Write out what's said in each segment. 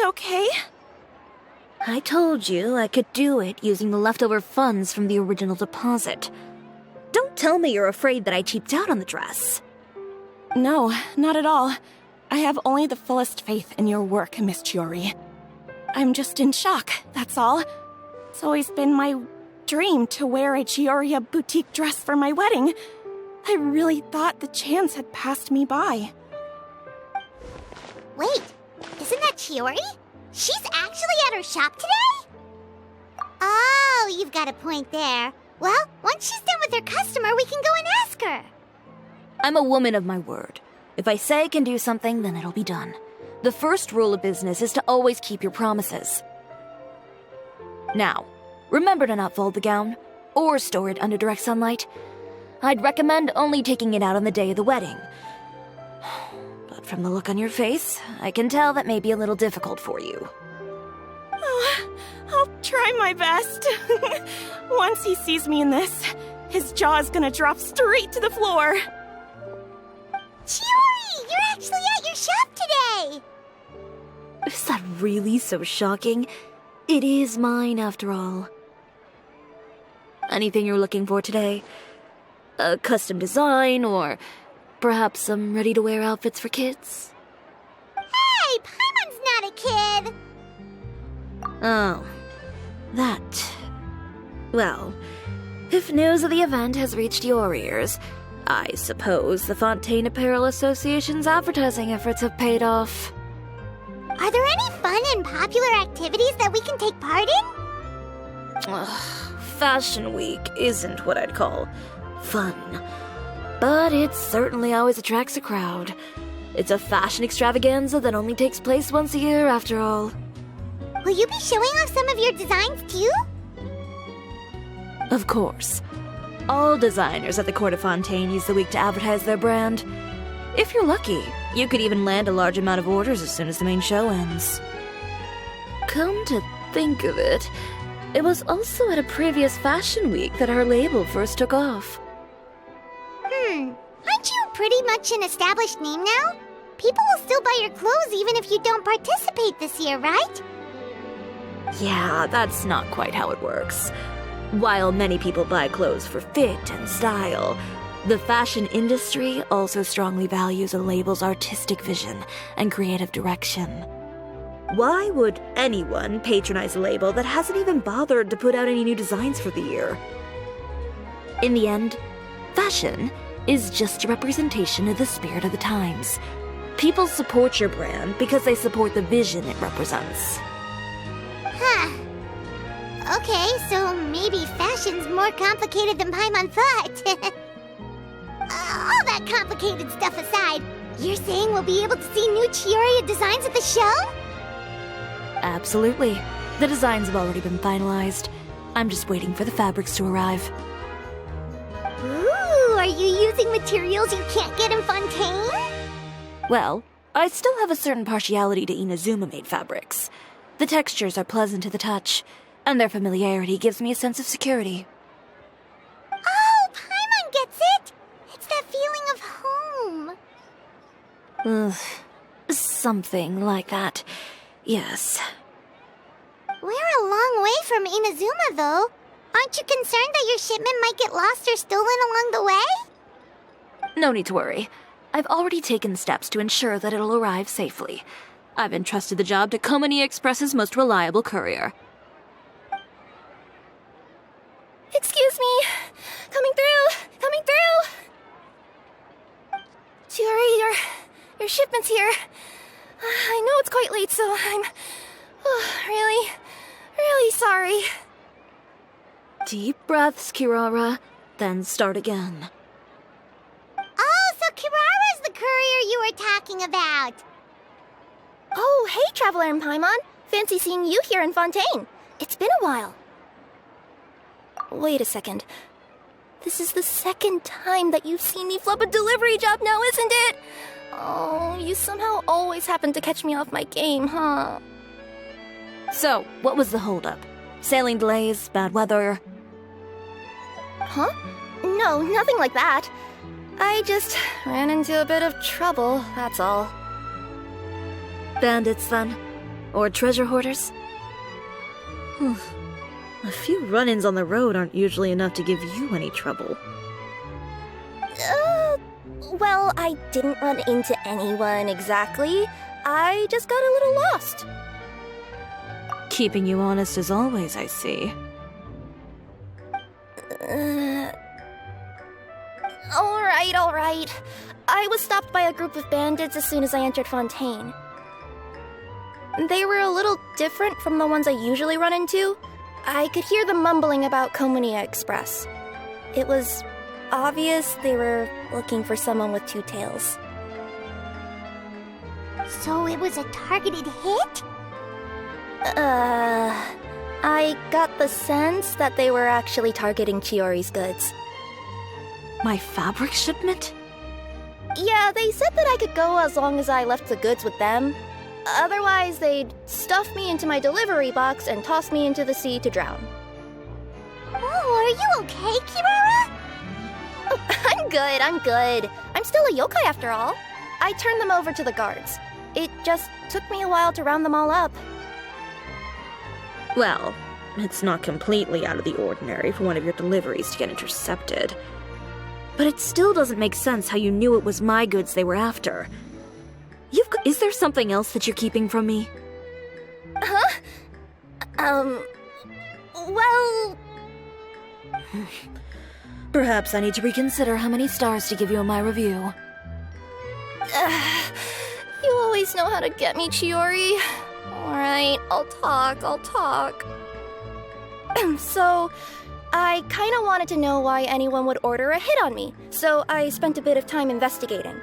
okay? I told you I could do it using the leftover funds from the original deposit. Don't tell me you're afraid that I cheaped out on the dress. No, not at all. I have only the fullest faith in your work, Miss Chiaori. I'm just in shock, that's all. It's always been my dream to wear a Chiaori boutique dress for my wedding. I really thought the chance had passed me by. Wait, isn't that Chiaori? She's actually at her shop today? Oh, you've got a point there. Well, once she's done with her customer, we can go and ask her. I'm a woman of my word. If I say I can do something, then it'll be done. The first rule of business is to always keep your promises. Now, remember to not fold the gown, or store it under direct sunlight. I'd recommend only taking it out on the day of the wedding. But from the look on your face, I can tell that may be a little difficult for you. Oh, I'll try my best. Once he sees me in this, his jaw's gonna drop straight to the floor. Chiaori, you're actually at your shop today! Is that really so shocking? It is mine, after all. Anything you're looking for today? A custom design, or perhaps some ready-to-wear outfits for kids? Hey, Paimon's not a kid! Oh, that. Well, if news of the event has reached your ears, I suppose the Fontaine Apparel Association's advertising efforts have paid off. Are there any fun and popular activities that we can take part in? Ugh, Fashion Week isn't what I'd call fun. But it certainly always attracts a crowd. It's a fashion extravaganza that only takes place once a year, after all. Will you be showing off some of your designs, too? Of course. All designers at the Court of Fontaine use the week to advertise their brand. If you're lucky, you could even land a large amount of orders as soon as the main show ends. Come to think of it, it was also at a previous fashion week that our label first took off. Aren't you pretty much an established name now? People will still buy your clothes even if you don't participate this year, right? Yeah, that's not quite how it works. While many people buy clothes for fit and style, the fashion industry also strongly values a label's artistic vision and creative direction. Why would anyone patronize a label that hasn't even bothered to put out any new designs for the year? In the end, fashion is just a representation of the spirit of the times. People support your brand because they support the vision it represents. Huh. Okay, so maybe fashion's more complicated than Paimon thought. All that complicated stuff aside, you're saying we'll be able to see new Chiaori designs at the show? Absolutely. The designs have already been finalized. I'm just waiting for the fabrics to arrive. Ooh, are you using materials you can't get in Fontaine? Well, I still have a certain partiality to Inazuma-made fabrics. The textures are pleasant to the touch, and their familiarity gives me a sense of security. Oh, Paimon gets it! It's that feeling of home. Something like that. Yes. We're a long way from Inazuma, though. Aren't you concerned that your shipment might get lost or stolen along the way? No need to worry. I've already taken steps to ensure that it'll arrive safely. I've entrusted the job to Komani Express's most reliable courier. Excuse me! Coming through! Coming through! Chiaori, your shipment's here. I know it's quite late, so I'm really sorry. Deep breaths, Kirara, then start again. Oh, so Kirara's the courier you were talking about. Oh, hey, Traveler and Paimon. Fancy seeing you here in Fontaine. It's been a while. Wait a second. This is the second time that you've seen me flub a delivery job now, isn't it? Oh, you somehow always happen to catch me off my game, huh? So, what was the holdup? Sailing delays, bad weather? Huh? No, nothing like that. I just ran into a bit of trouble, that's all. Bandits, then? Or treasure hoarders? A few run-ins on the road aren't usually enough to give you any trouble. Well, I didn't run into anyone exactly. I just got a little lost. Keeping you honest as always, I see. Alright. I was stopped by a group of bandits as soon as I entered Fontaine. They were a little different from the ones I usually run into. I could hear them mumbling about Comunia Express. It was obvious they were looking for someone with two tails. So it was a targeted hit? I got the sense that they were actually targeting Chiori's goods. My fabric shipment? Yeah, they said that I could go as long as I left the goods with them. Otherwise, they'd stuff me into my delivery box and toss me into the sea to drown. Oh, are you okay, Kirara? Oh, I'm good. I'm still a yokai after all. I turned them over to the guards. It just took me a while to round them all up. Well, it's not completely out of the ordinary for one of your deliveries to get intercepted. But it still doesn't make sense how you knew it was my goods they were after. Is there something else that you're keeping from me? Huh? Well... Perhaps I need to reconsider how many stars to give you in my review. You always know how to get me, Chiori. Alright, I'll talk. So, I kinda wanted to know why anyone would order a hit on me, so I spent a bit of time investigating.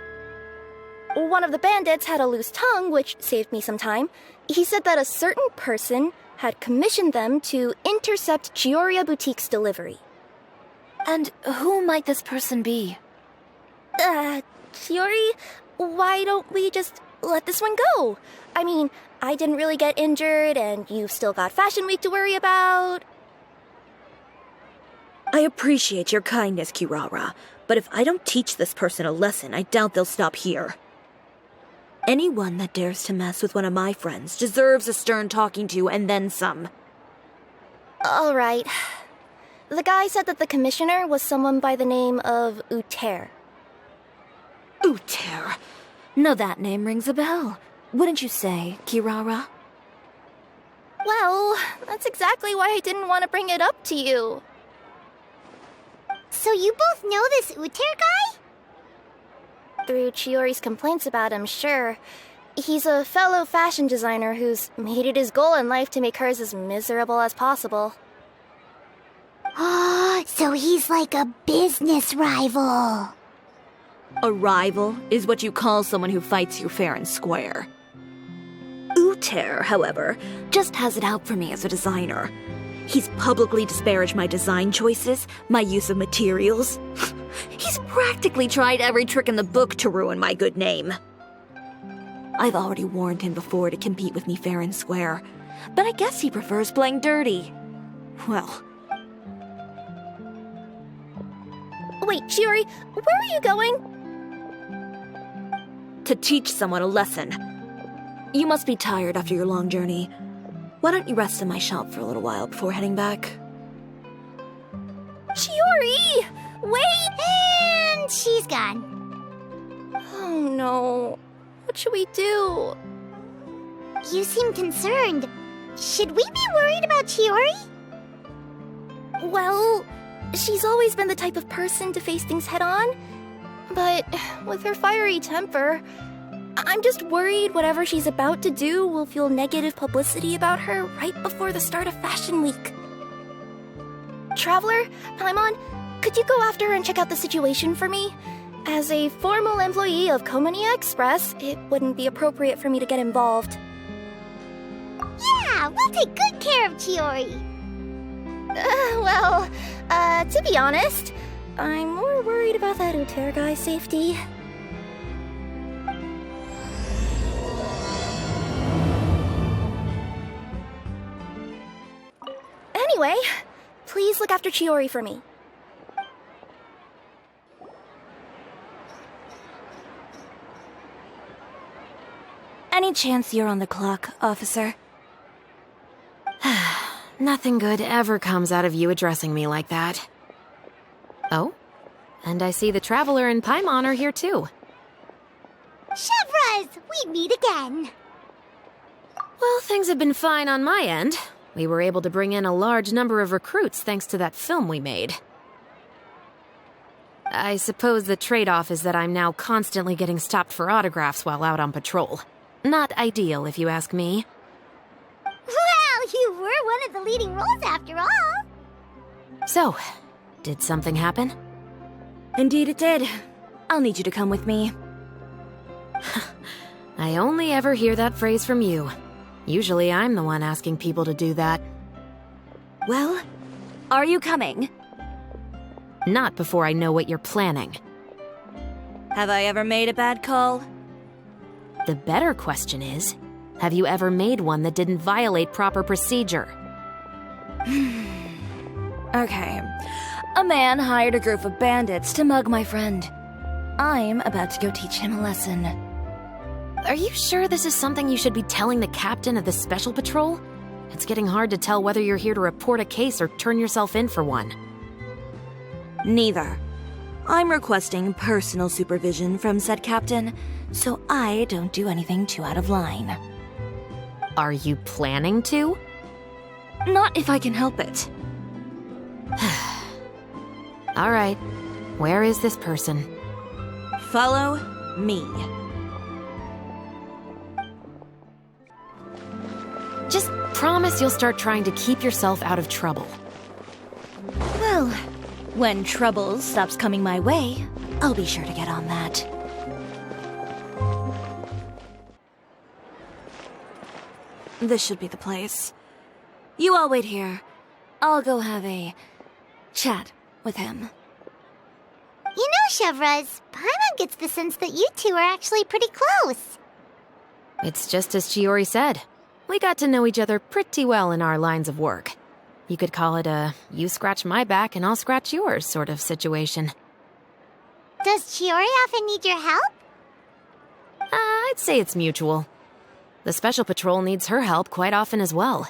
One of the bandits had a loose tongue, which saved me some time. He said that a certain person had commissioned them to intercept Chiori Boutique's delivery. And who might this person be? Chiori, why don't we just let this one go? I mean, I didn't really get injured, and you've still got Fashion Week to worry about. I appreciate your kindness, Kirara, but if I don't teach this person a lesson, I doubt they'll stop here. Anyone that dares to mess with one of my friends deserves a stern talking to and then some. Alright. The guy said that the commissioner was someone by the name of Uter. Uter? Now that name rings a bell. Wouldn't you say, Kirara? Well, that's exactly why I didn't want to bring it up to you. So you both know this Uter guy? Through Chiori's complaints about him, sure. He's a fellow fashion designer who's made it his goal in life to make hers as miserable as possible. Oh, so he's like a business rival. A rival is what you call someone who fights you fair and square. Uter, however, just has it out for me as a designer. He's publicly disparaged my design choices, my use of materials. He's practically tried every trick in the book to ruin my good name. I've already warned him before to compete with me fair and square, but I guess he prefers playing dirty. Well... Wait, Chiori, where are you going? To teach someone a lesson. You must be tired after your long journey. Why don't you rest in my shop for a little while before heading back? Chiori! Wait! And she's gone. Oh no. What should we do? You seem concerned. Should we be worried about Chiori? Well, she's always been the type of person to face things head on. But with her fiery temper, I'm just worried whatever she's about to do will fuel negative publicity about her right before the start of Fashion Week. Traveler, Paimon, could you go after her and check out the situation for me? As a formal employee of Comunia Express, it wouldn't be appropriate for me to get involved. Yeah, we'll take good care of Chiori. To be honest, I'm more worried about that Uter guy's safety. Anyway, please look after Chiori for me. Any chance you're on the clock, officer? Nothing good ever comes out of you addressing me like that. Oh, and I see the Traveler and Paimon are here too. Chevras, we meet again. Well, things have been fine on my end. We were able to bring in a large number of recruits thanks to that film we made. I suppose the trade-off is that I'm now constantly getting stopped for autographs while out on patrol. Not ideal, if you ask me. Well, you were one of the leading roles after all. So, did something happen? Indeed it did. I'll need you to come with me. I only ever hear that phrase from you. Usually I'm the one asking people to do that. Well, are you coming? Not before I know what you're planning. Have I ever made a bad call? The better question is, have you ever made one that didn't violate proper procedure? Okay. A man hired a group of bandits to mug my friend. I'm about to go teach him a lesson. Are you sure this is something you should be telling the captain of the Special Patrol? It's getting hard to tell whether you're here to report a case or turn yourself in for one. Neither. I'm requesting personal supervision from said captain, so I don't do anything too out of line. Are you planning to? Not if I can help it. All right. Where is this person? Follow me. Just promise you'll start trying to keep yourself out of trouble. Well, when trouble stops coming my way, I'll be sure to get on that. This should be the place. You all wait here. I'll go have a chat with him. You know, Chevras, Paimon gets the sense that you two are actually pretty close. It's just as Chiaori said. We got to know each other pretty well in our lines of work. You could call it a you scratch my back and I'll scratch yours sort of situation. Does Chiaori often need your help? I'd say it's mutual. The Special Patrol needs her help quite often as well.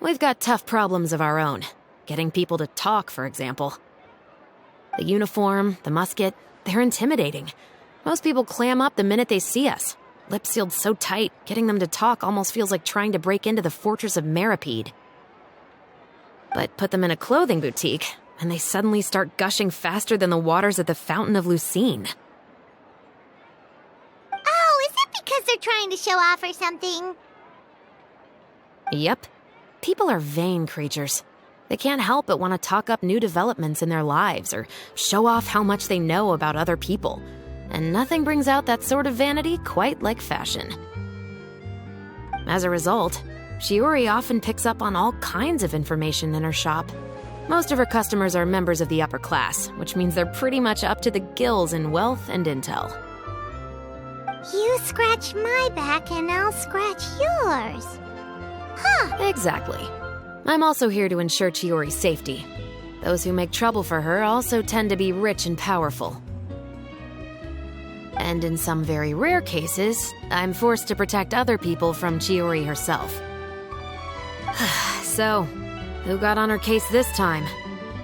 We've got tough problems of our own. Getting people to talk, for example. The uniform, the musket, they're intimidating. Most people clam up the minute they see us. Lips sealed so tight, getting them to talk almost feels like trying to break into the fortress of Meripede. But put them in a clothing boutique, and they suddenly start gushing faster than the waters at the Fountain of Lucine. Oh, is it because they're trying to show off or something? Yep. People are vain creatures. They can't help but want to talk up new developments in their lives or show off how much they know about other people. And nothing brings out that sort of vanity quite like fashion. As a result, Chiaori often picks up on all kinds of information in her shop. Most of her customers are members of the upper class, which means they're pretty much up to the gills in wealth and intel. You scratch my back and I'll scratch yours. Huh. Exactly. I'm also here to ensure Chiori's safety. Those who make trouble for her also tend to be rich and powerful. And in some very rare cases, I'm forced to protect other people from Chiaori herself. So, who got on her case this time?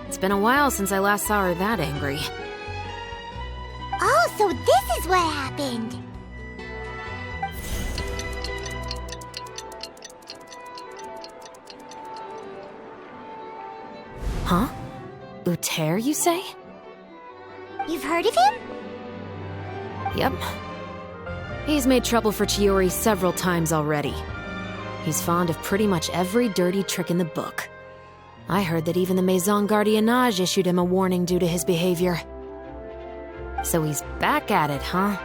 It's been a while since I last saw her that angry. Oh, so this is what happened. Huh? Uter, you say? You've heard of him? Yep. He's made trouble for Chiaori several times already. He's fond of pretty much every dirty trick in the book. I heard that even the Maison Gardiennage issued him a warning due to his behavior. So he's back at it, huh?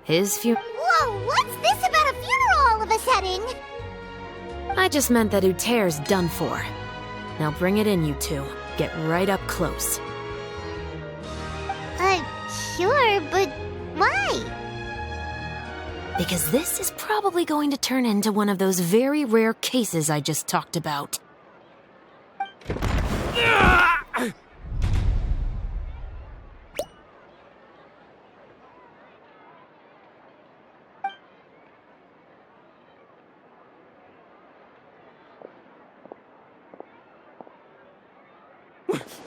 Whoa, what's this about a funeral all of a sudden? I just meant that Uter's done for. Now bring it in, you two. Get right up close. Sure, but why? Because this is probably going to turn into one of those very rare cases I just talked about.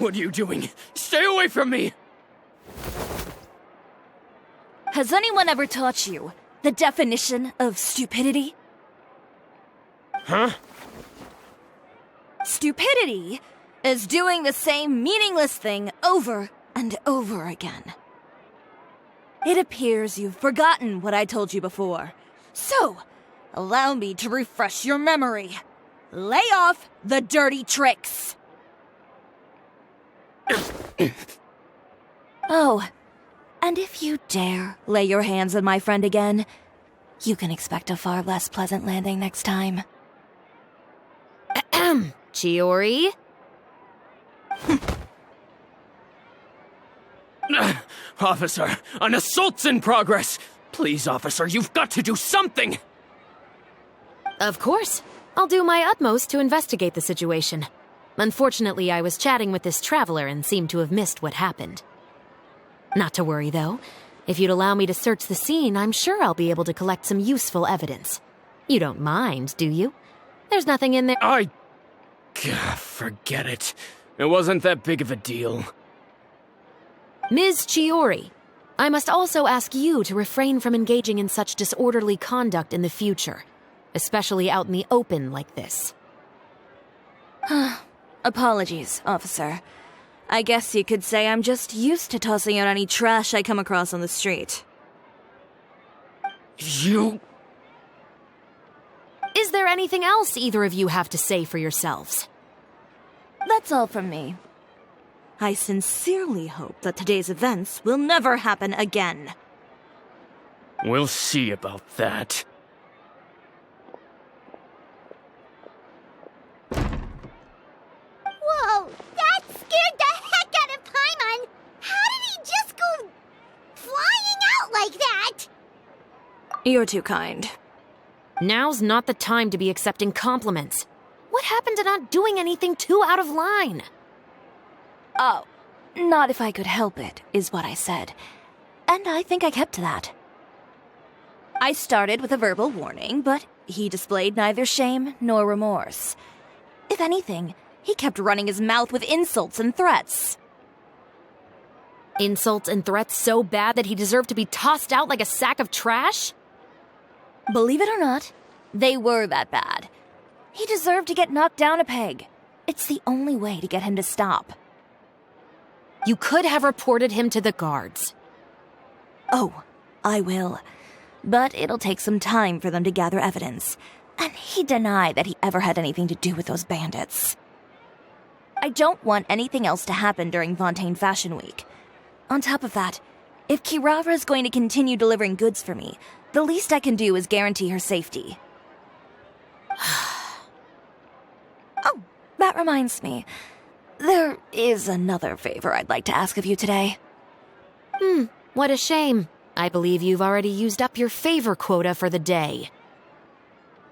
What are you doing? Stay away from me! Has anyone ever taught you the definition of stupidity? Huh? Stupidity is doing the same meaningless thing over and over again. It appears you've forgotten what I told you before. So, allow me to refresh your memory. Lay off the dirty tricks! Oh, and if you dare lay your hands on my friend again, you can expect a far less pleasant landing next time. Ahem. Chiaori? Officer, an assault's in progress! Please, officer, you've got to do something! Of course. I'll do my utmost to investigate the situation. Unfortunately, I was chatting with this traveler and seemed to have missed what happened. Not to worry, though. If you'd allow me to search the scene, I'm sure I'll be able to collect some useful evidence. You don't mind, do you? There's nothing in there— Forget it. It wasn't that big of a deal. Ms. Chiaori, I must also ask you to refrain from engaging in such disorderly conduct in the future, especially out in the open like this. Apologies, officer. I guess you could say I'm just used to tossing out any trash I come across on the street. You... Is there anything else either of you have to say for yourselves? That's all from me. I sincerely hope that today's events will never happen again. We'll see about that. Whoa, that scared the heck out of Paimon! How did he just go flying out like that? You're too kind. Now's not the time to be accepting compliments. What happened to not doing anything too out of line? Oh, not if I could help it, is what I said. And I think I kept to that. I started with a verbal warning, but he displayed neither shame nor remorse. If anything, he kept running his mouth with insults and threats. Insults and threats so bad that he deserved to be tossed out like a sack of trash? Believe it or not, they were that bad. He deserved to get knocked down a peg. It's the only way to get him to stop. You could have reported him to the guards. Oh, I will. But it'll take some time for them to gather evidence. And he denied that he ever had anything to do with those bandits. I don't want anything else to happen during Fontaine Fashion Week. On top of that, if Kirara is going to continue delivering goods for me, the least I can do is guarantee her safety. Oh, that reminds me. There is another favor I'd like to ask of you today. What a shame. I believe you've already used up your favor quota for the day.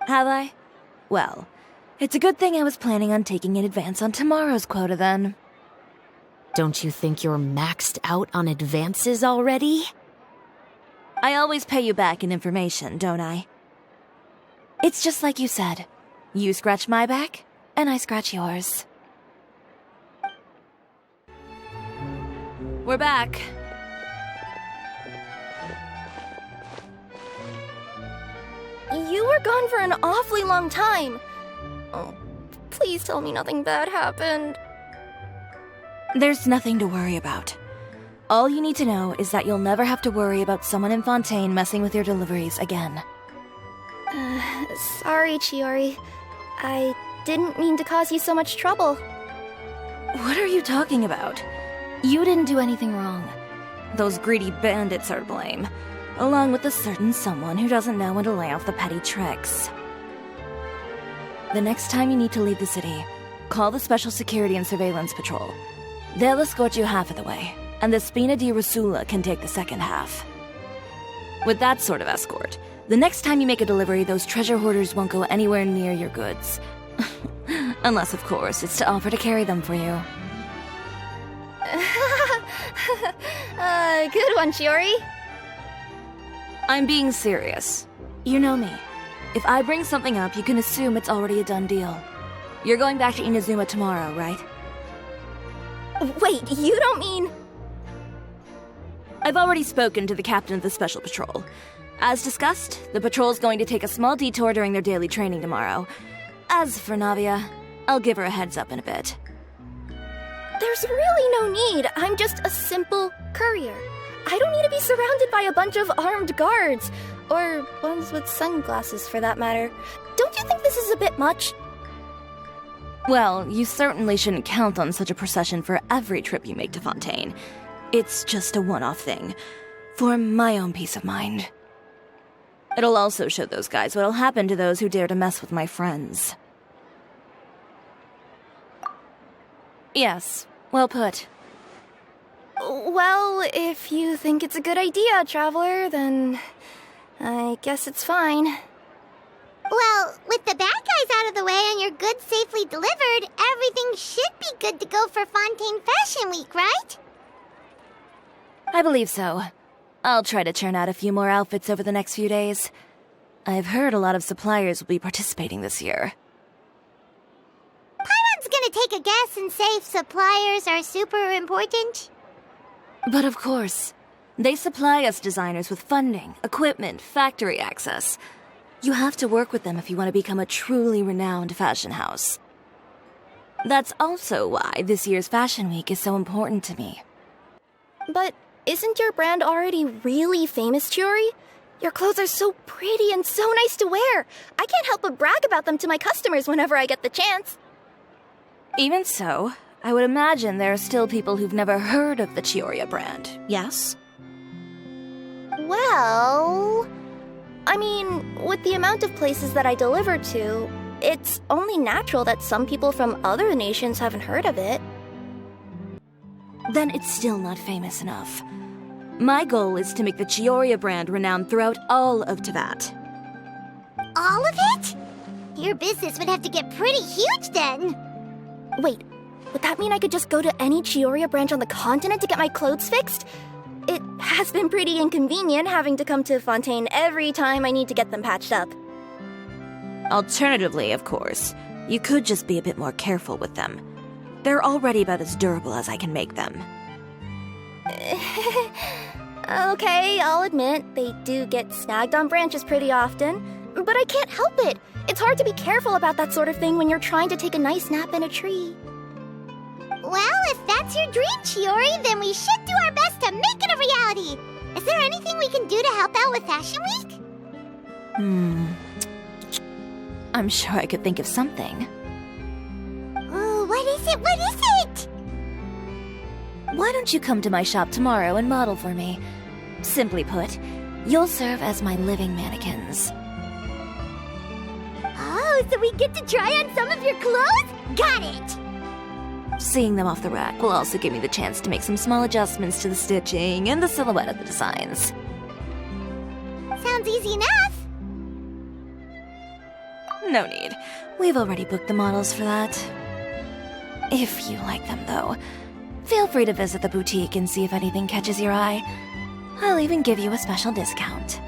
Have I? Well, it's a good thing I was planning on taking in advance on tomorrow's quota then. Don't you think you're maxed out on advances already? I always pay you back in information, don't I? It's just like you said. You scratch my back, and I scratch yours. We're back. You were gone for an awfully long time. Oh, please tell me nothing bad happened. There's nothing to worry about. All you need to know is that you'll never have to worry about someone in Fontaine messing with your deliveries again. Sorry, Chiaori. I didn't mean to cause you so much trouble. What are you talking about? You didn't do anything wrong. Those greedy bandits are to blame, along with a certain someone who doesn't know when to lay off the petty tricks. The next time you need to leave the city, call the Special Security and Surveillance Patrol. They'll escort you half of the way, and the Spina di Rusula can take the second half. With that sort of escort, the next time you make a delivery, those treasure hoarders won't go anywhere near your goods. Unless, of course, it's to offer to carry them for you. Good one, Chiaori. I'm being serious. You know me. If I bring something up, you can assume it's already a done deal. You're going back to Inazuma tomorrow, right? Wait, you don't mean... I've already spoken to the captain of the Special Patrol. As discussed, the patrol's going to take a small detour during their daily training tomorrow. As for Navia, I'll give her a heads up in a bit. There's really no need. I'm just a simple courier. I don't need to be surrounded by a bunch of armed guards. Or ones with sunglasses, for that matter. Don't you think this is a bit much? Well, you certainly shouldn't count on such a procession for every trip you make to Fontaine. It's just a one-off thing, for my own peace of mind. It'll also show those guys what'll happen to those who dare to mess with my friends. Yes, well put. Well, if you think it's a good idea, Traveler, then I guess it's fine. Well, with the bad guys out of the way and your goods safely delivered, everything should be good to go for Fontaine Fashion Week, right? I believe so. I'll try to churn out a few more outfits over the next few days. I've heard a lot of suppliers will be participating this year. Paimon's gonna take a guess and say suppliers are super important. But of course, they supply us designers with funding, equipment, factory access. You have to work with them if you want to become a truly renowned fashion house. That's also why this year's Fashion Week is so important to me. But isn't your brand already really famous, Chiori? Your clothes are so pretty and so nice to wear. I can't help but brag about them to my customers whenever I get the chance. Even so, I would imagine there are still people who've never heard of the Chiori brand, yes? Well... I mean, with the amount of places that I deliver to, it's only natural that some people from other nations haven't heard of it. Then it's still not famous enough. My goal is to make the Chiori brand renowned throughout all of Teyvat. All of it? Your business would have to get pretty huge then. Wait, would that mean I could just go to any Chiori branch on the continent to get my clothes fixed? It has been pretty inconvenient having to come to Fontaine every time I need to get them patched up. Alternatively, of course, you could just be a bit more careful with them. They're already about as durable as I can make them. Okay, I'll admit, they do get snagged on branches pretty often, but I can't help it. It's hard to be careful about that sort of thing when you're trying to take a nice nap in a tree. Well, if that's your dream, Chiori, then we should do our best to make it a reality. Is there anything we can do to help out with Fashion Week? I'm sure I could think of something. Oh, what is it? What is it? Why don't you come to my shop tomorrow and model for me? Simply put, you'll serve as my living mannequins. Oh, so we get to try on some of your clothes? Got it! Seeing them off the rack will also give me the chance to make some small adjustments to the stitching and the silhouette of the designs. Sounds easy enough. No need. We've already booked the models for that. If you like them, though, feel free to visit the boutique and see if anything catches your eye. I'll even give you a special discount.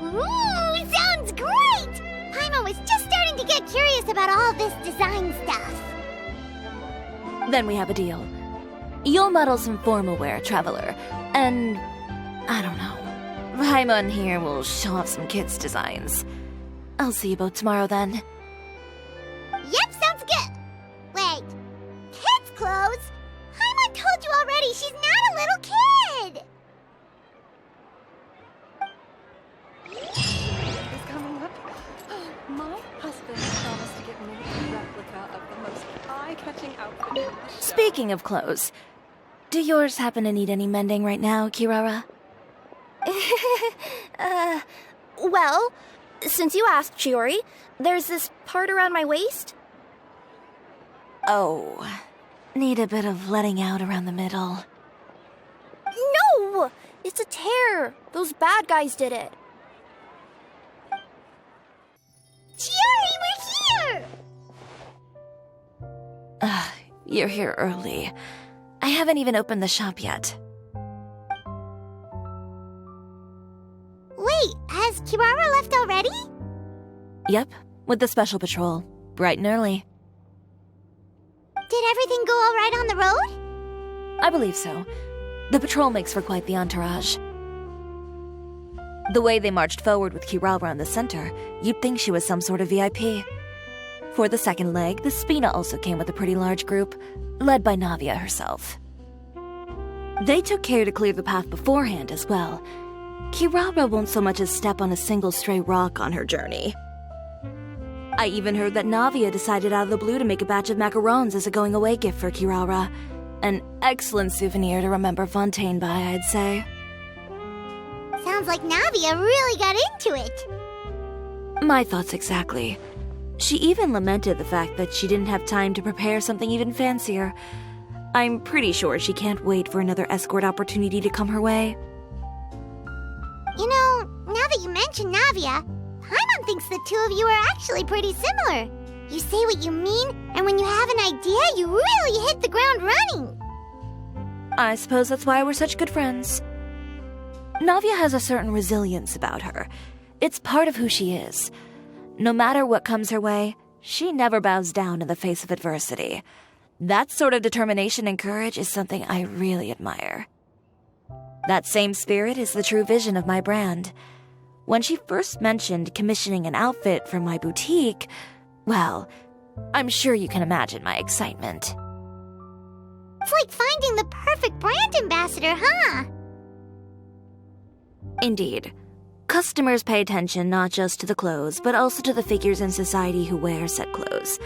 Ooh, sounds great! Paimon was just starting to get curious about all this design stuff. Then we have a deal. You'll model some formal wear, Traveler, and... I don't know. Paimon here will show off some kids' designs. I'll see you both tomorrow, then. Yep, sounds good. Wait, kids' clothes? Paimon told you already she's not a little kid. Is coming up. My husband promised to get me a replica of the most eye-catching outfit in the show. Speaking of clothes, do yours happen to need any mending right now, Kirara? Well, since you asked, Chiori, there's this part around my waist. Oh, need a bit of letting out around the middle. No! It's a tear. Those bad guys did it. Chiori, we're here! You're here early. I haven't even opened the shop yet. Wait, has Kirara left already? Yep, with the special patrol. Bright and early. Did Did everything go all right on the road? I believe so. The patrol makes for quite the entourage. The way they marched forward with Kirara in the center, you'd think she was some sort of VIP. For the second leg, the Spina also came with a pretty large group, led by Navia herself. They took care to clear the path beforehand as well. Kirara won't so much as step on a single stray rock on her journey. I even heard that Navia decided out of the blue to make a batch of macarons as a going-away gift for Kirara. An excellent souvenir to remember Fontaine by, I'd say. Sounds like Navia really got into it. My thoughts exactly. She even lamented the fact that she didn't have time to prepare something even fancier. I'm pretty sure she can't wait for another escort opportunity to come her way. You know, now that you mention Navia, Paimon thinks the two of you are actually pretty similar. You say what you mean, and when you have an idea, you really hit the ground running. I suppose that's why we're such good friends. Navia has a certain resilience about her. It's part of who she is. No matter what comes her way, she never bows down in the face of adversity. That sort of determination and courage is something I really admire. That same spirit is the true vision of my brand. When she first mentioned commissioning an outfit for my boutique, well, I'm sure you can imagine my excitement. It's like finding the perfect brand ambassador, huh? Indeed. Customers pay attention not just to the clothes, but also to the figures in society who wear said clothes.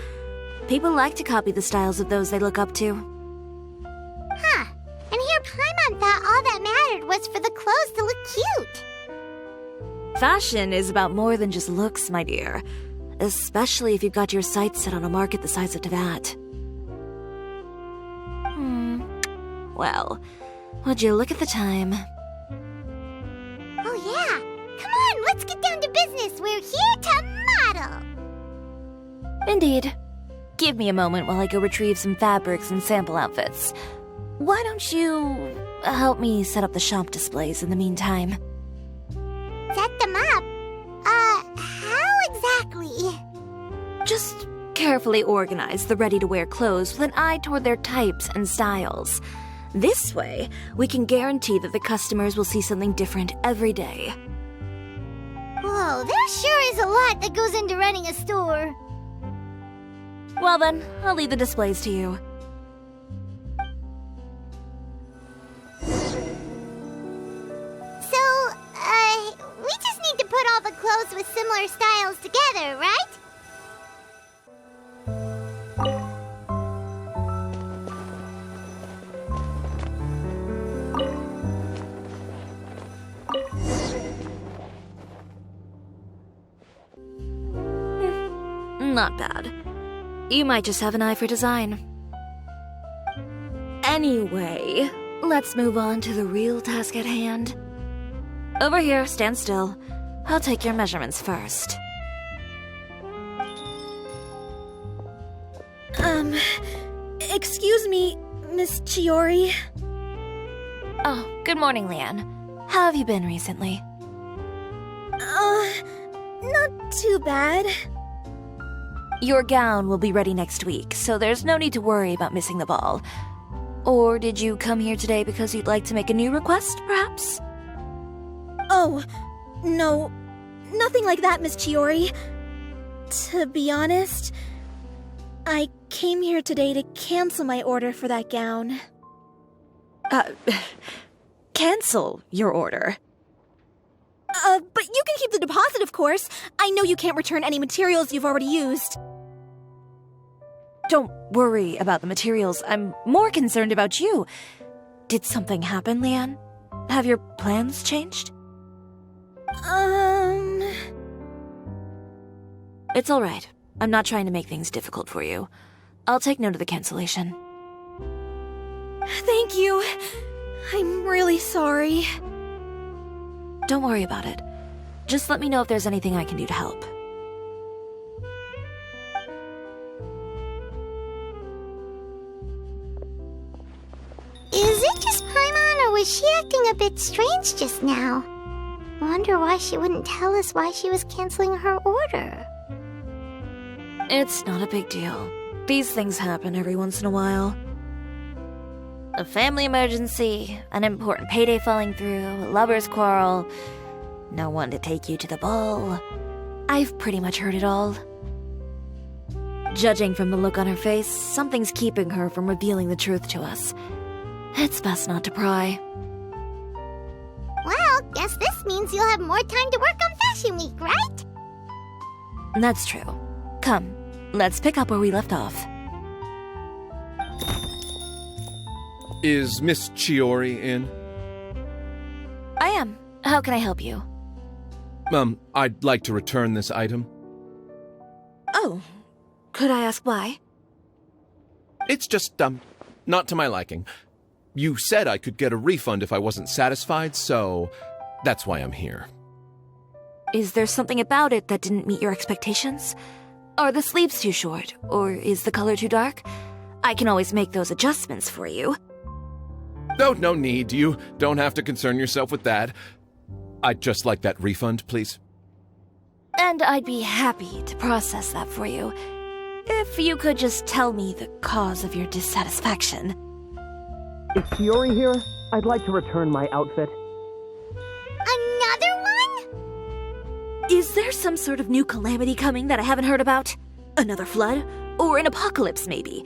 People like to copy the styles of those they look up to. Huh. And here Paimon thought all that mattered was for the clothes to look cute. Fashion is about more than just looks, my dear. Especially if you've got your sights set on a market the size of Teyvat. Well, would you look at the time? Oh yeah! Come on, let's get down to business! We're here to model! Indeed. Give me a moment while I go retrieve some fabrics and sample outfits. Why don't you help me set up the shop displays in the meantime? Set them up? How exactly? Just carefully organize the ready-to-wear clothes with an eye toward their types and styles. This way, we can guarantee that the customers will see something different every day. Whoa, there sure is a lot that goes into running a store. Well then, I'll leave the displays to you. So, we just need to put all the clothes with similar styles together, right? Not bad. You might just have an eye for design. Anyway, let's move on to the real task at hand. Over here, stand still. I'll take your measurements first. Excuse me, Miss Chiaori. Oh, good morning, Leanne. How have you been recently? Not too bad. Your gown will be ready next week, so there's no need to worry about missing the ball. Or did you come here today because you'd like to make a new request, perhaps? Oh, no. Nothing like that, Miss Chiaori. To be honest, I came here today to cancel my order for that gown. Cancel your order? But you can keep the deposit, of course. I know you can't return any materials you've already used. Don't worry about the materials. I'm more concerned about you. Did something happen, Leanne? Have your plans changed? It's all right. I'm not trying to make things difficult for you. I'll take note of the cancellation. Thank you. I'm really sorry. Don't worry about it. Just let me know if there's anything I can do to help. Is it just Paimon, or was she acting a bit strange just now? Wonder why she wouldn't tell us why she was canceling her order. It's not a big deal. These things happen every once in a while. A family emergency, an important payday falling through, a lover's quarrel, no one to take you to the ball. I've pretty much heard it all. Judging from the look on her face, something's keeping her from revealing the truth to us. It's best not to pry. Well, guess this means you'll have more time to work on Fashion Week, right? That's true. Come, let's pick up where we left off. Is Miss Chiaori in? I am. How can I help you? I'd like to return this item. Oh, could I ask why? It's just, not to my liking. You said I could get a refund if I wasn't satisfied, so that's why I'm here. Is there something about it that didn't meet your expectations? Are the sleeves too short, or is the color too dark? I can always make those adjustments for you. No need. You don't have to concern yourself with that. I'd just like that refund, please. And I'd be happy to process that for you, if you could just tell me the cause of your dissatisfaction. Is Chiaori here? I'd like to return my outfit. Another one? Is there some sort of new calamity coming that I haven't heard about? Another flood? Or an apocalypse, maybe?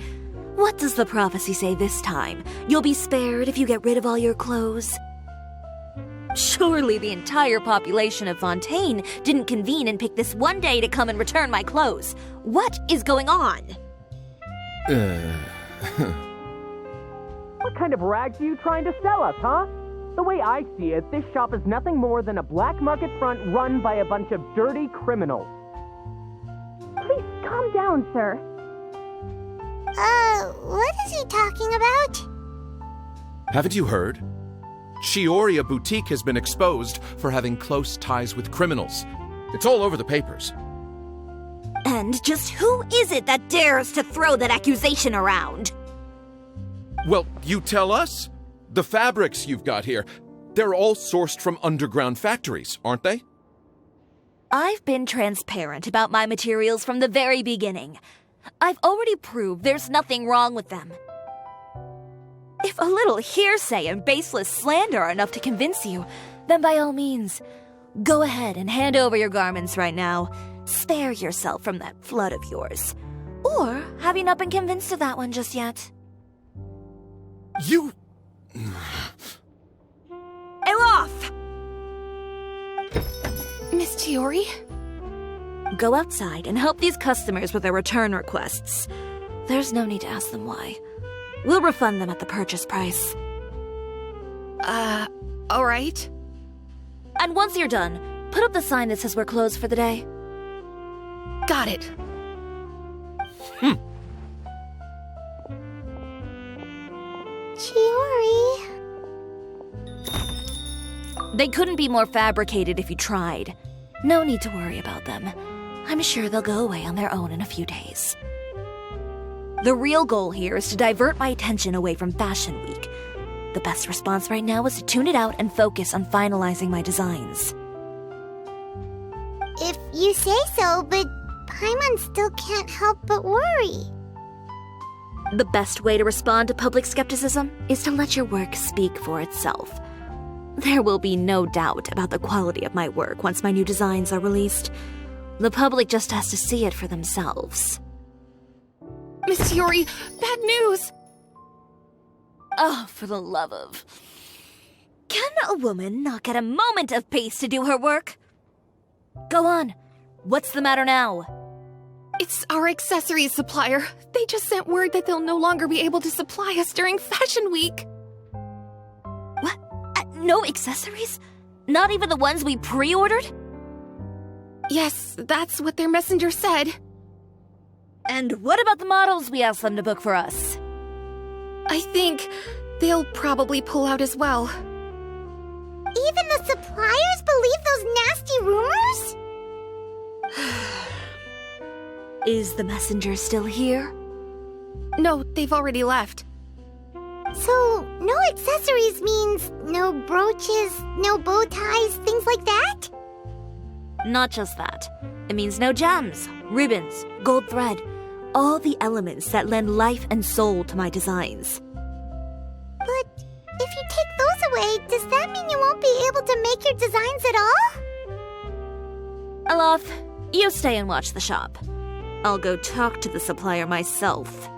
What does the prophecy say this time? You'll be spared if you get rid of all your clothes? Surely the entire population of Fontaine didn't convene and pick this one day to come and return my clothes. What is going on? What kind of rags are you trying to sell us, huh? The way I see it, this shop is nothing more than a black market front run by a bunch of dirty criminals. Please calm down, sir. What is he talking about? Haven't you heard? Chiaori Boutique has been exposed for having close ties with criminals. It's all over the papers. And just who is it that dares to throw that accusation around? Well, you tell us. The fabrics you've got here, they're all sourced from underground factories, aren't they? I've been transparent about my materials from the very beginning. I've already proved there's nothing wrong with them. If a little hearsay and baseless slander are enough to convince you, then by all means, go ahead and hand over your garments right now. Spare yourself from that flood of yours. Or have you not been convinced of that one just yet? You... Off! Miss Chiaori? Go outside and help these customers with their return requests. There's no need to ask them why. We'll refund them at the purchase price. Alright. And once you're done, put up the sign that says we're closed for the day. Got it. Chiaori. They couldn't be more fabricated if you tried. No need to worry about them. I'm sure they'll go away on their own in a few days. The real goal here is to divert my attention away from Fashion Week. The best response right now is to tune it out and focus on finalizing my designs. If you say so, but Paimon still can't help but worry. The best way to respond to public skepticism is to let your work speak for itself. There will be no doubt about the quality of my work once my new designs are released. The public just has to see it for themselves. Miss Chiaori, bad news! Oh, for the love of... Can a woman not get a moment of peace to do her work? Go on. What's the matter now? It's our accessories supplier. They just sent word that they'll no longer be able to supply us during Fashion Week. What? No accessories? Not even the ones we pre-ordered? Yes, that's what their messenger said. And what about the models we asked them to book for us? I think they'll probably pull out as well. Even the suppliers believe those nasty rumors? Is the messenger still here? No, they've already left. So, no accessories means no brooches, no bow ties, things like that? Not just that. It means no gems, ribbons, gold thread, all the elements that lend life and soul to my designs. But if you take those away, does that mean you won't be able to make your designs at all? Alof, you stay and watch the shop. I'll go talk to the supplier myself.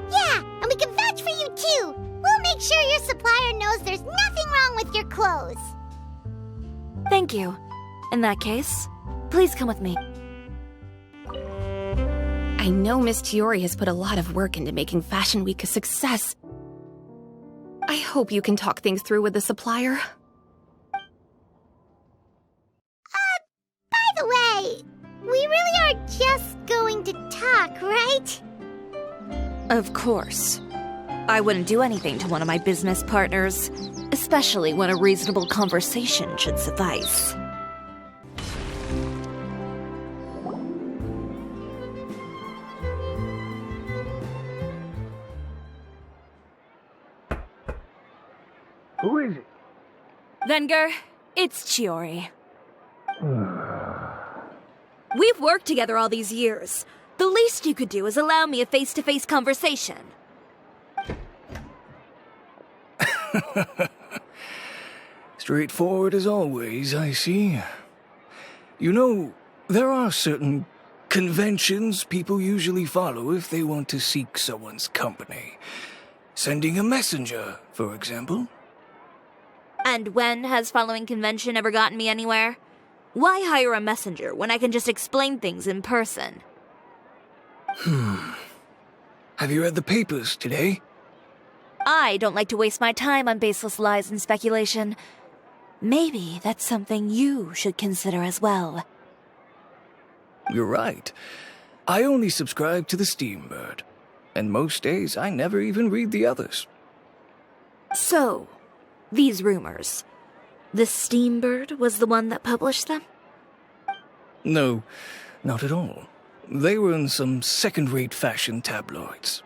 Yeah, and we can vouch for you too. We'll make sure your supplier knows there's nothing wrong with your clothes. Thank you. In that case, please come with me. I know Miss Chiaori has put a lot of work into making Fashion Week a success. I hope you can talk things through with the supplier. By the way, we really are just going to talk, right? Of course. I wouldn't do anything to one of my business partners, especially when a reasonable conversation should suffice. Who is it? Venger, it's Chiaori. We've worked together all these years. The least you could do is allow me a face-to-face conversation. Straightforward as always, I see. You know, there are certain conventions people usually follow if they want to seek someone's company. Sending a messenger, for example. And when has following convention ever gotten me anywhere? Why hire a messenger when I can just explain things in person? Have you read the papers today? I don't like to waste my time on baseless lies and speculation. Maybe that's something you should consider as well. You're right. I only subscribe to the Steambird. And most days I never even read the others. So, these rumors. The Steambird was the one that published them? No, not at all. They were in some second-rate fashion tabloids.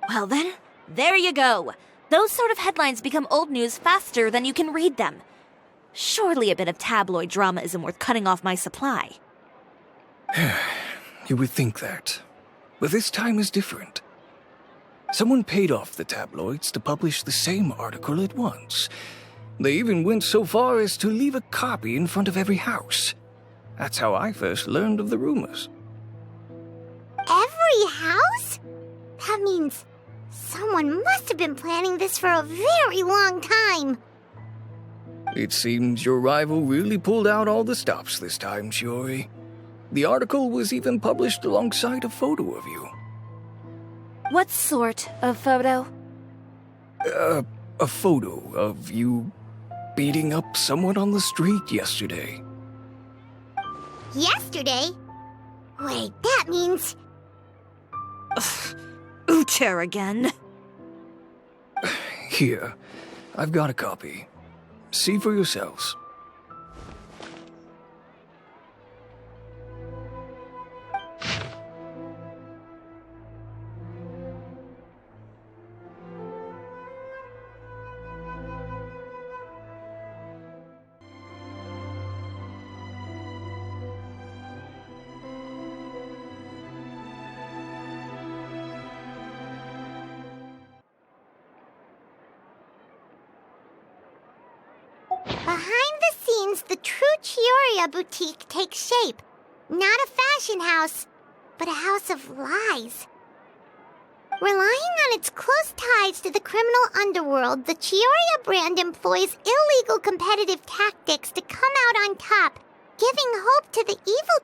Well then, there you go. Those sort of headlines become old news faster than you can read them. Surely a bit of tabloid drama isn't worth cutting off my supply. You would think that. But this time is different. Someone paid off the tabloids to publish the same article at once. They even went so far as to leave a copy in front of every house. That's how I first learned of the rumors. Every house? That means someone must have been planning this for a very long time. It seems your rival really pulled out all the stops this time, Chiaori. The article was even published alongside a photo of you. What sort of photo? A photo of you beating up someone on the street yesterday. Yesterday? Wait, that means... Uter again. Here, I've got a copy. See for yourselves. Behind the scenes, the true Chiaori boutique takes shape. Not a fashion house, but a house of lies. Relying on its close ties to the criminal underworld, the Chiaori brand employs illegal competitive tactics to come out on top, giving hope to the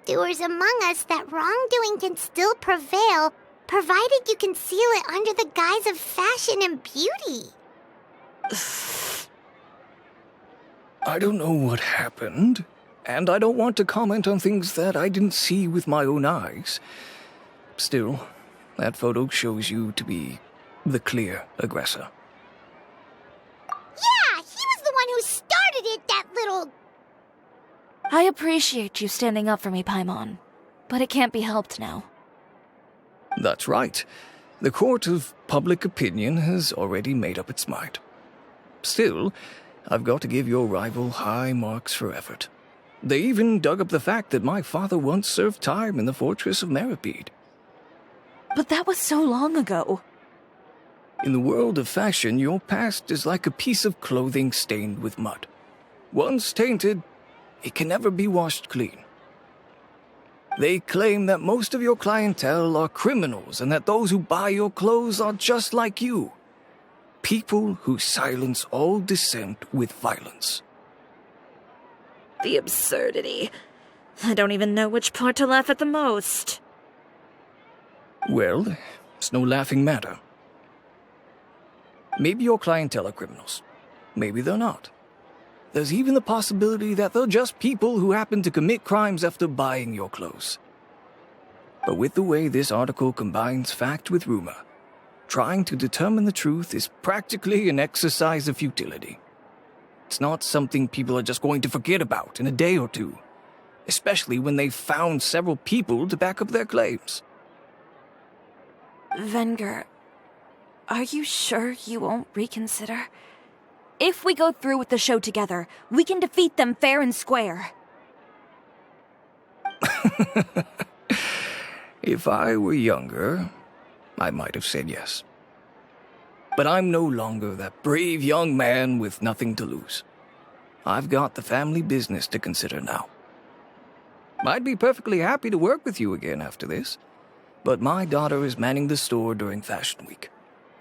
evildoers among us that wrongdoing can still prevail, provided you conceal it under the guise of fashion and beauty. I don't know what happened, and I don't want to comment on things that I didn't see with my own eyes. Still, that photo shows you to be the clear aggressor. Yeah, he was the one who started it, that little... I appreciate you standing up for me, Paimon, but it can't be helped now. That's right. The court of public opinion has already made up its mind. Still, I've got to give your rival high marks for effort. They even dug up the fact that my father once served time in the fortress of Meripede. But that was so long ago. In the world of fashion, your past is like a piece of clothing stained with mud. Once tainted, it can never be washed clean. They claim that most of your clientele are criminals and that those who buy your clothes are just like you. People who silence all dissent with violence. The absurdity. I don't even know which part to laugh at the most. Well, it's no laughing matter. Maybe your clientele are criminals. Maybe they're not. There's even the possibility that they're just people who happen to commit crimes after buying your clothes. But with the way this article combines fact with rumor, trying to determine the truth is practically an exercise of futility. It's not something people are just going to forget about in a day or two, especially when they've found several people to back up their claims. Venger, are you sure you won't reconsider? If we go through with the show together, we can defeat them fair and square. If I were younger, I might have said yes. But I'm no longer that brave young man with nothing to lose. I've got the family business to consider now. I'd be perfectly happy to work with you again after this, but my daughter is manning the store during Fashion Week,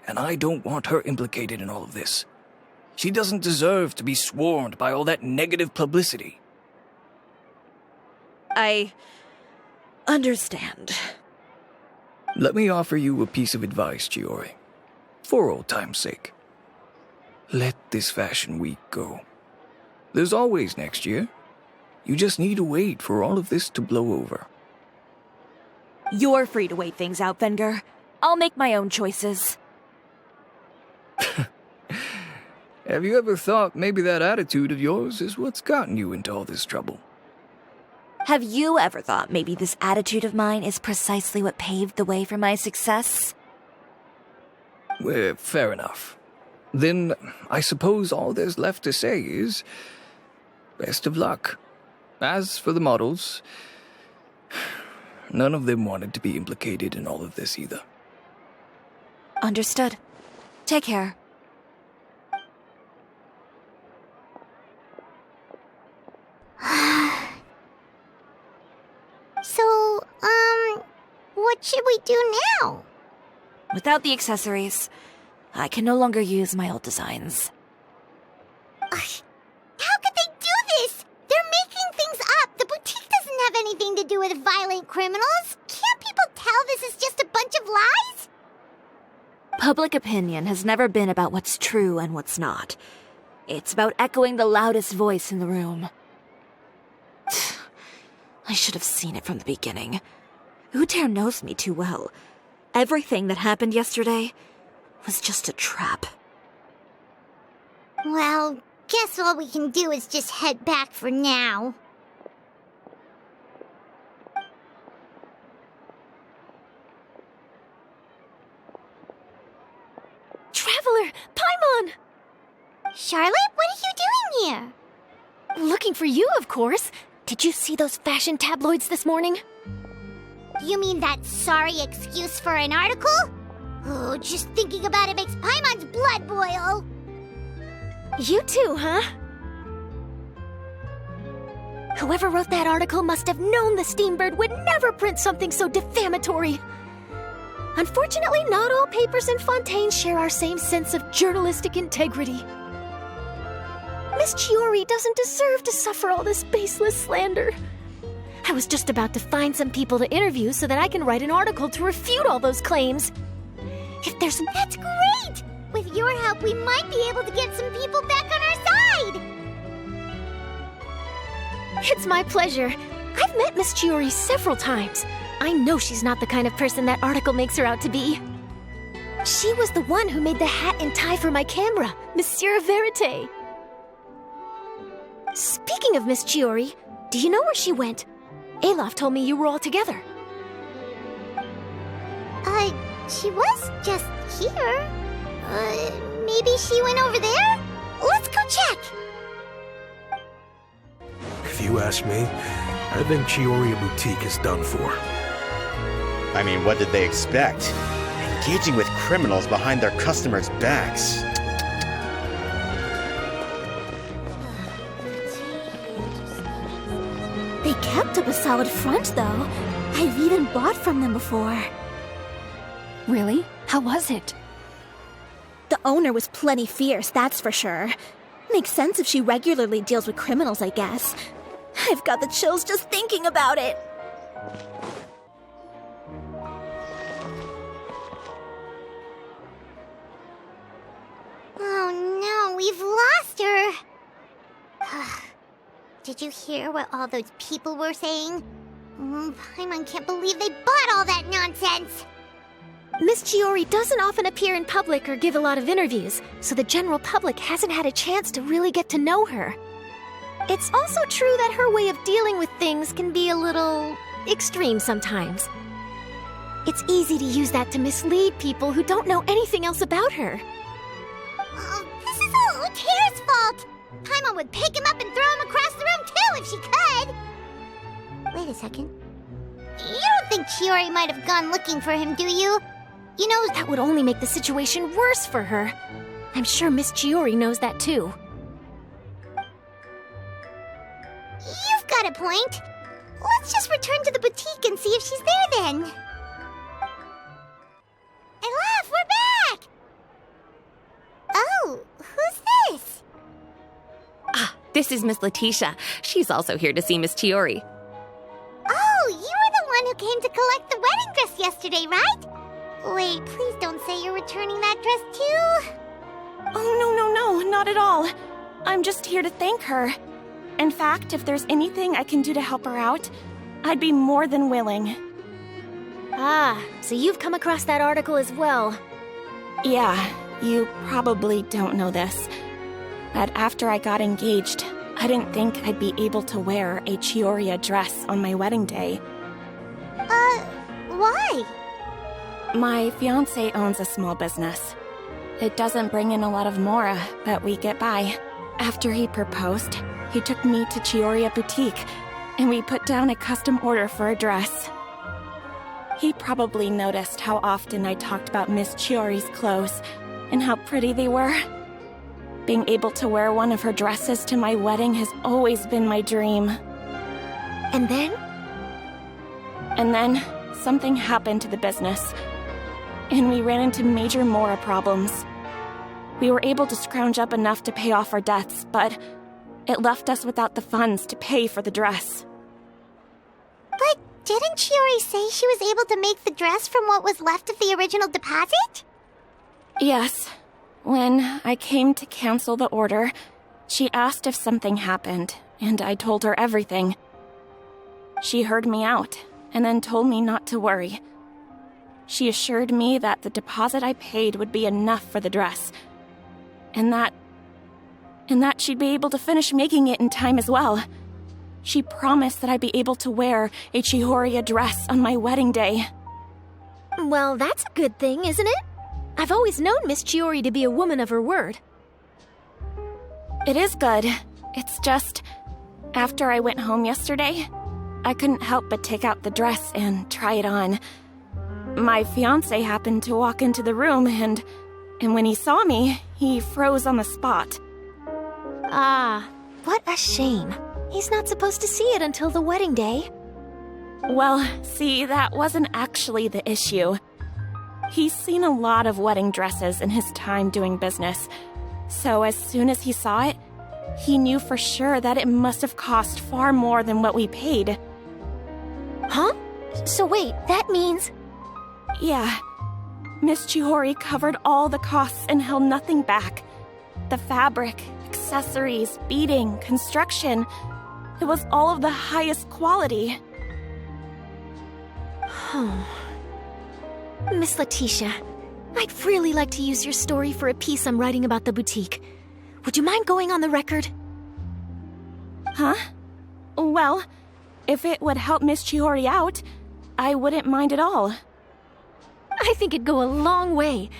and I don't want her implicated in all of this. She doesn't deserve to be swarmed by all that negative publicity. I understand. Let me offer you a piece of advice, Chiaori. For old time's sake. Let this Fashion Week go. There's always next year. You just need to wait for all of this to blow over. You're free to wait things out, Venger. I'll make my own choices. Have you ever thought maybe that attitude of yours is what's gotten you into all this trouble? Have you ever thought maybe this attitude of mine is precisely what paved the way for my success? Well, fair enough. Then I suppose all there's left to say is, best of luck. As for the models, none of them wanted to be implicated in all of this either. Understood. Take care. So, what should we do now? Without the accessories, I can no longer use my old designs. How could they do this? They're making things up. The boutique doesn't have anything to do with violent criminals. Can't people tell this is just a bunch of lies? Public opinion has never been about what's true and what's not. It's about echoing the loudest voice in the room. I should have seen it from the beginning. Uter knows me too well. Everything that happened yesterday was just a trap. Well, guess all we can do is just head back for now. Traveler! Paimon! Charlotte, what are you doing here? Looking for you, of course. Did you see those fashion tabloids this morning? You mean that sorry excuse for an article? Oh, just thinking about it makes Paimon's blood boil. You too, huh? Whoever wrote that article must have known the Steambird would never print something so defamatory. Unfortunately, not all papers in Fontaine share our same sense of journalistic integrity. Miss Chiaori doesn't deserve to suffer all this baseless slander. I was just about to find some people to interview so that I can write an article to refute all those claims. If there's... That's great! With your help, we might be able to get some people back on our side! It's my pleasure. I've met Miss Chiaori several times. I know she's not the kind of person that article makes her out to be. She was the one who made the hat and tie for my camera, Monsieur Verite. Speaking of Miss Chiaori, do you know where she went? Alof told me you were all together. She was just here. Maybe she went over there? Let's go check! If you ask me, I think Cisoria Boutique is done for. I mean, what did they expect? Engaging with criminals behind their customers' backs. They kept up a solid front, though. I've even bought from them before. Really? How was it? The owner was plenty fierce, that's for sure. Makes sense if she regularly deals with criminals, I guess. I've got the chills just thinking about it. Oh no, we've lost her. Did you hear what all those people were saying? Paimon can't believe they bought all that nonsense. Miss Chiaori doesn't often appear in public or give a lot of interviews, so the general public hasn't had a chance to really get to know her. It's also true that her way of dealing with things can be a little extreme sometimes. It's easy to use that to mislead people who don't know anything else about her. Oh, this is all Utaire's fault! Paimon would pick him up and throw him across the room too if she could! Wait a second. You don't think Chiaori might have gone looking for him, do you? You know, that would only make the situation worse for her. I'm sure Miss Chiaori knows that too. You've got a point. Let's just return to the boutique and see if she's there then. Elaf, we're back! Oh, who's this? Ah, this is Miss Letitia. She's also here to see Miss Chiaori. Oh, you were the one who came to collect the wedding dress yesterday, right? Wait, please don't say you're returning that dress too. Oh, no, not at all. I'm just here to thank her. In fact, if there's anything I can do to help her out, I'd be more than willing. Ah, so you've come across that article as well. Yeah, you probably don't know this, but after I got engaged, I didn't think I'd be able to wear a Chiaori dress on my wedding day. Why? My fiancé owns a small business. It doesn't bring in a lot of mora, but we get by. After he proposed, he took me to Cisoria Boutique, and we put down a custom order for a dress. He probably noticed how often I talked about Miss Chiori's clothes, and how pretty they were. Being able to wear one of her dresses to my wedding has always been my dream. And then? And then, something happened to the business, and we ran into major mora problems. We were able to scrounge up enough to pay off our debts, but it left us without the funds to pay for the dress. But didn't Chiaori say she was able to make the dress from what was left of the original deposit? Yes. When I came to cancel the order, she asked if something happened, and I told her everything. She heard me out, and then told me not to worry. She assured me that the deposit I paid would be enough for the dress, and that she'd be able to finish making it in time as well. She promised that I'd be able to wear a Chisoria dress on my wedding day. Well, that's a good thing, isn't it? I've always known Miss Chiaori to be a woman of her word. It is good. It's just, after I went home yesterday, I couldn't help but take out the dress and try it on. My fiancé happened to walk into the room, and when he saw me, he froze on the spot. Ah, what a shame. He's not supposed to see it until the wedding day. Well, see, that wasn't actually the issue. He's seen a lot of wedding dresses in his time doing business, so as soon as he saw it, he knew for sure that it must have cost far more than what we paid. Huh? So wait, that means... Yeah. Miss Chiaori covered all the costs and held nothing back. The fabric, accessories, beading, construction. It was all of the highest quality. Miss Letitia, I'd really like to use your story for a piece I'm writing about the boutique. Would you mind going on the record? Huh? Well, if it would help Miss Chiaori out, I wouldn't mind at all. I think it'd go a long way.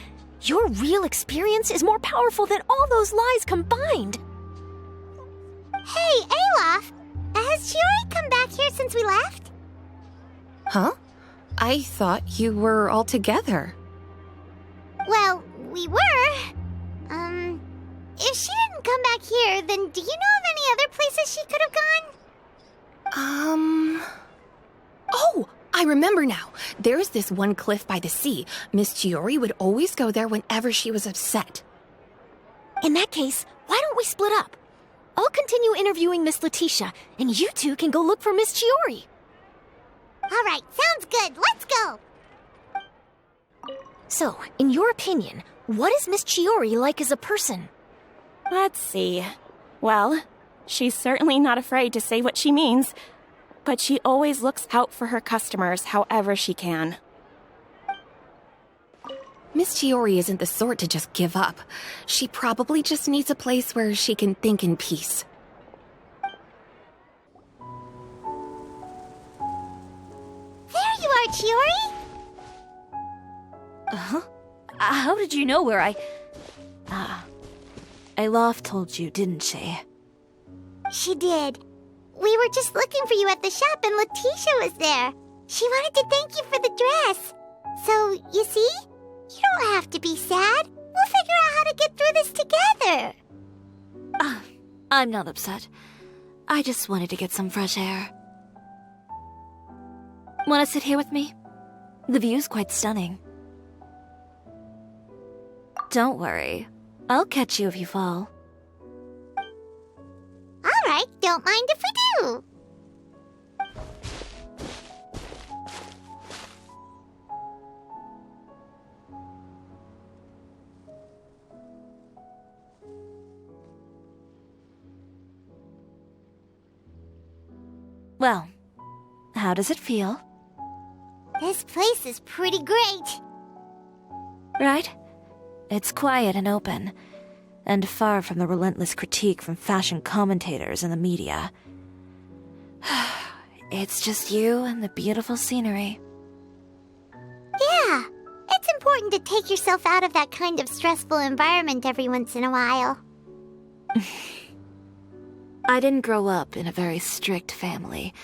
Your real experience is more powerful than all those lies combined. Hey, Olaf! Has Has Chiori come back here since we left? Huh? I thought you were all together. Well, we were. If she didn't come back here, then do you know of any other places she could have gone? Oh, I remember now. There's this one cliff by the sea. Miss Chiori would always go there whenever she was upset. In that case, why don't we split up? I'll continue interviewing Miss Letitia, and you two can go look for Miss Chiori. All right, sounds good. Let's go. So, in your opinion, what is Miss Chiori like as a person? Let's see. Well, she's certainly not afraid to say what she means, but she always looks out for her customers however she can. Miss Chiori isn't the sort to just give up. She probably just needs a place where she can think in peace. There you are, Chiori! Uh-huh. How did you know where Alof told you, didn't she? She did. We were just looking for you at the shop and Letitia was there. She wanted to thank you for the dress. So, you see? You don't have to be sad. We'll figure out how to get through this together. I'm not upset. I just wanted to get some fresh air. Want to sit here with me? The view's quite stunning. Don't worry. I'll catch you if you fall. All right, don't mind if we do. Well, how does it feel? This place is pretty great. Right? It's quiet and open, and far from the relentless critique from fashion commentators and the media. It's just you and the beautiful scenery. Yeah, it's important to take yourself out of that kind of stressful environment every once in a while. I didn't grow up in a very strict family.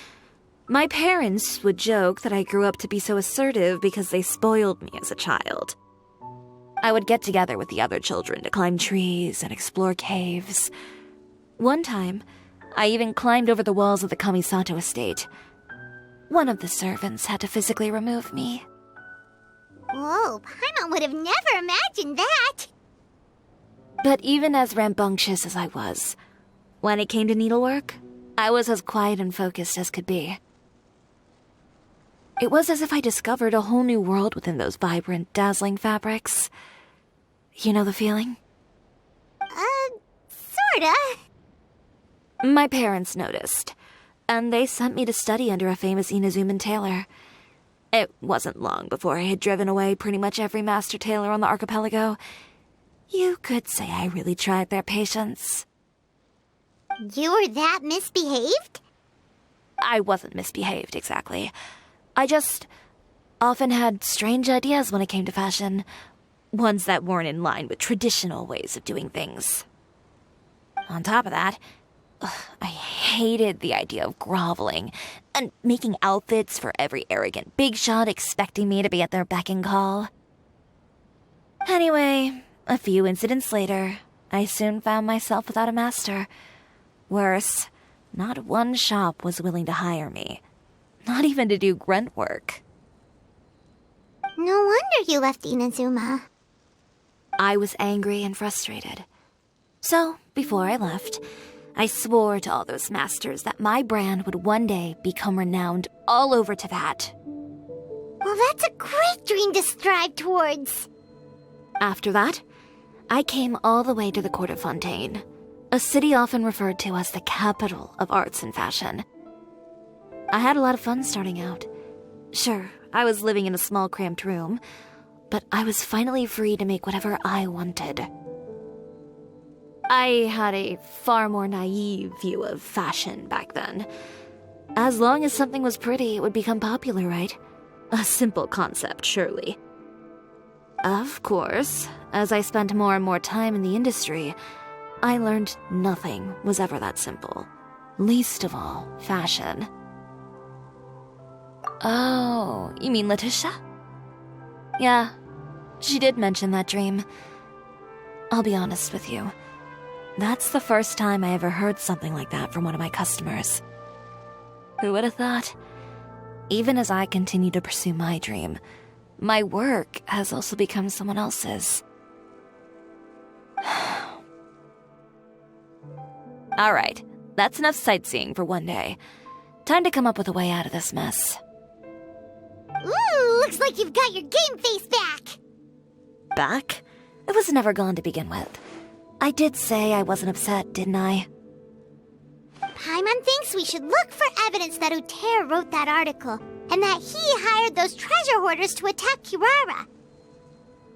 My parents would joke that I grew up to be so assertive because they spoiled me as a child. I would get together with the other children to climb trees and explore caves. One time, I even climbed over the walls of the Kamisato estate. One of the servants had to physically remove me. Whoa, Paimon would have never imagined that! But even as rambunctious as I was, when it came to needlework, I was as quiet and focused as could be. It was as if I discovered a whole new world within those vibrant, dazzling fabrics. You know the feeling? Sorta. My parents noticed, and they sent me to study under a famous Inazuman tailor. It wasn't long before I had driven away pretty much every master tailor on the archipelago. You could say I really tried their patience. You were that misbehaved? I wasn't misbehaved, exactly. I just often had strange ideas when it came to fashion. Ones that weren't in line with traditional ways of doing things. On top of that, I hated the idea of groveling and making outfits for every arrogant big shot expecting me to be at their beck and call. Anyway, a few incidents later, I soon found myself without a master. Worse, not one shop was willing to hire me. Not even to do grunt work. No wonder you left Inazuma. I was angry and frustrated. So, before I left, I swore to all those masters that my brand would one day become renowned all over Teyvat. Well, that's a great dream to strive towards. After that, I came all the way to the court of Fontaine, a city often referred to as the capital of arts and fashion. I had a lot of fun starting out. Sure, I was living in a small cramped room, but I was finally free to make whatever I wanted. I had a far more naive view of fashion back then. As long as something was pretty, it would become popular, right? A simple concept, surely. Of course, as I spent more and more time in the industry, I learned nothing was ever that simple. Least of all, fashion. Oh, you mean Letitia? Yeah, she did mention that dream. I'll be honest with you. That's the first time I ever heard something like that from one of my customers. Who would have thought? Even as I continue to pursue my dream, my work has also become someone else's. Alright, that's enough sightseeing for one day. Time to come up with a way out of this mess. Ooh, looks like you've got your game face back! Back? It was never gone to begin with. I did say I wasn't upset, didn't I? Paimon thinks we should look for evidence that Uter wrote that article, and that he hired those treasure hoarders to attack Kirara.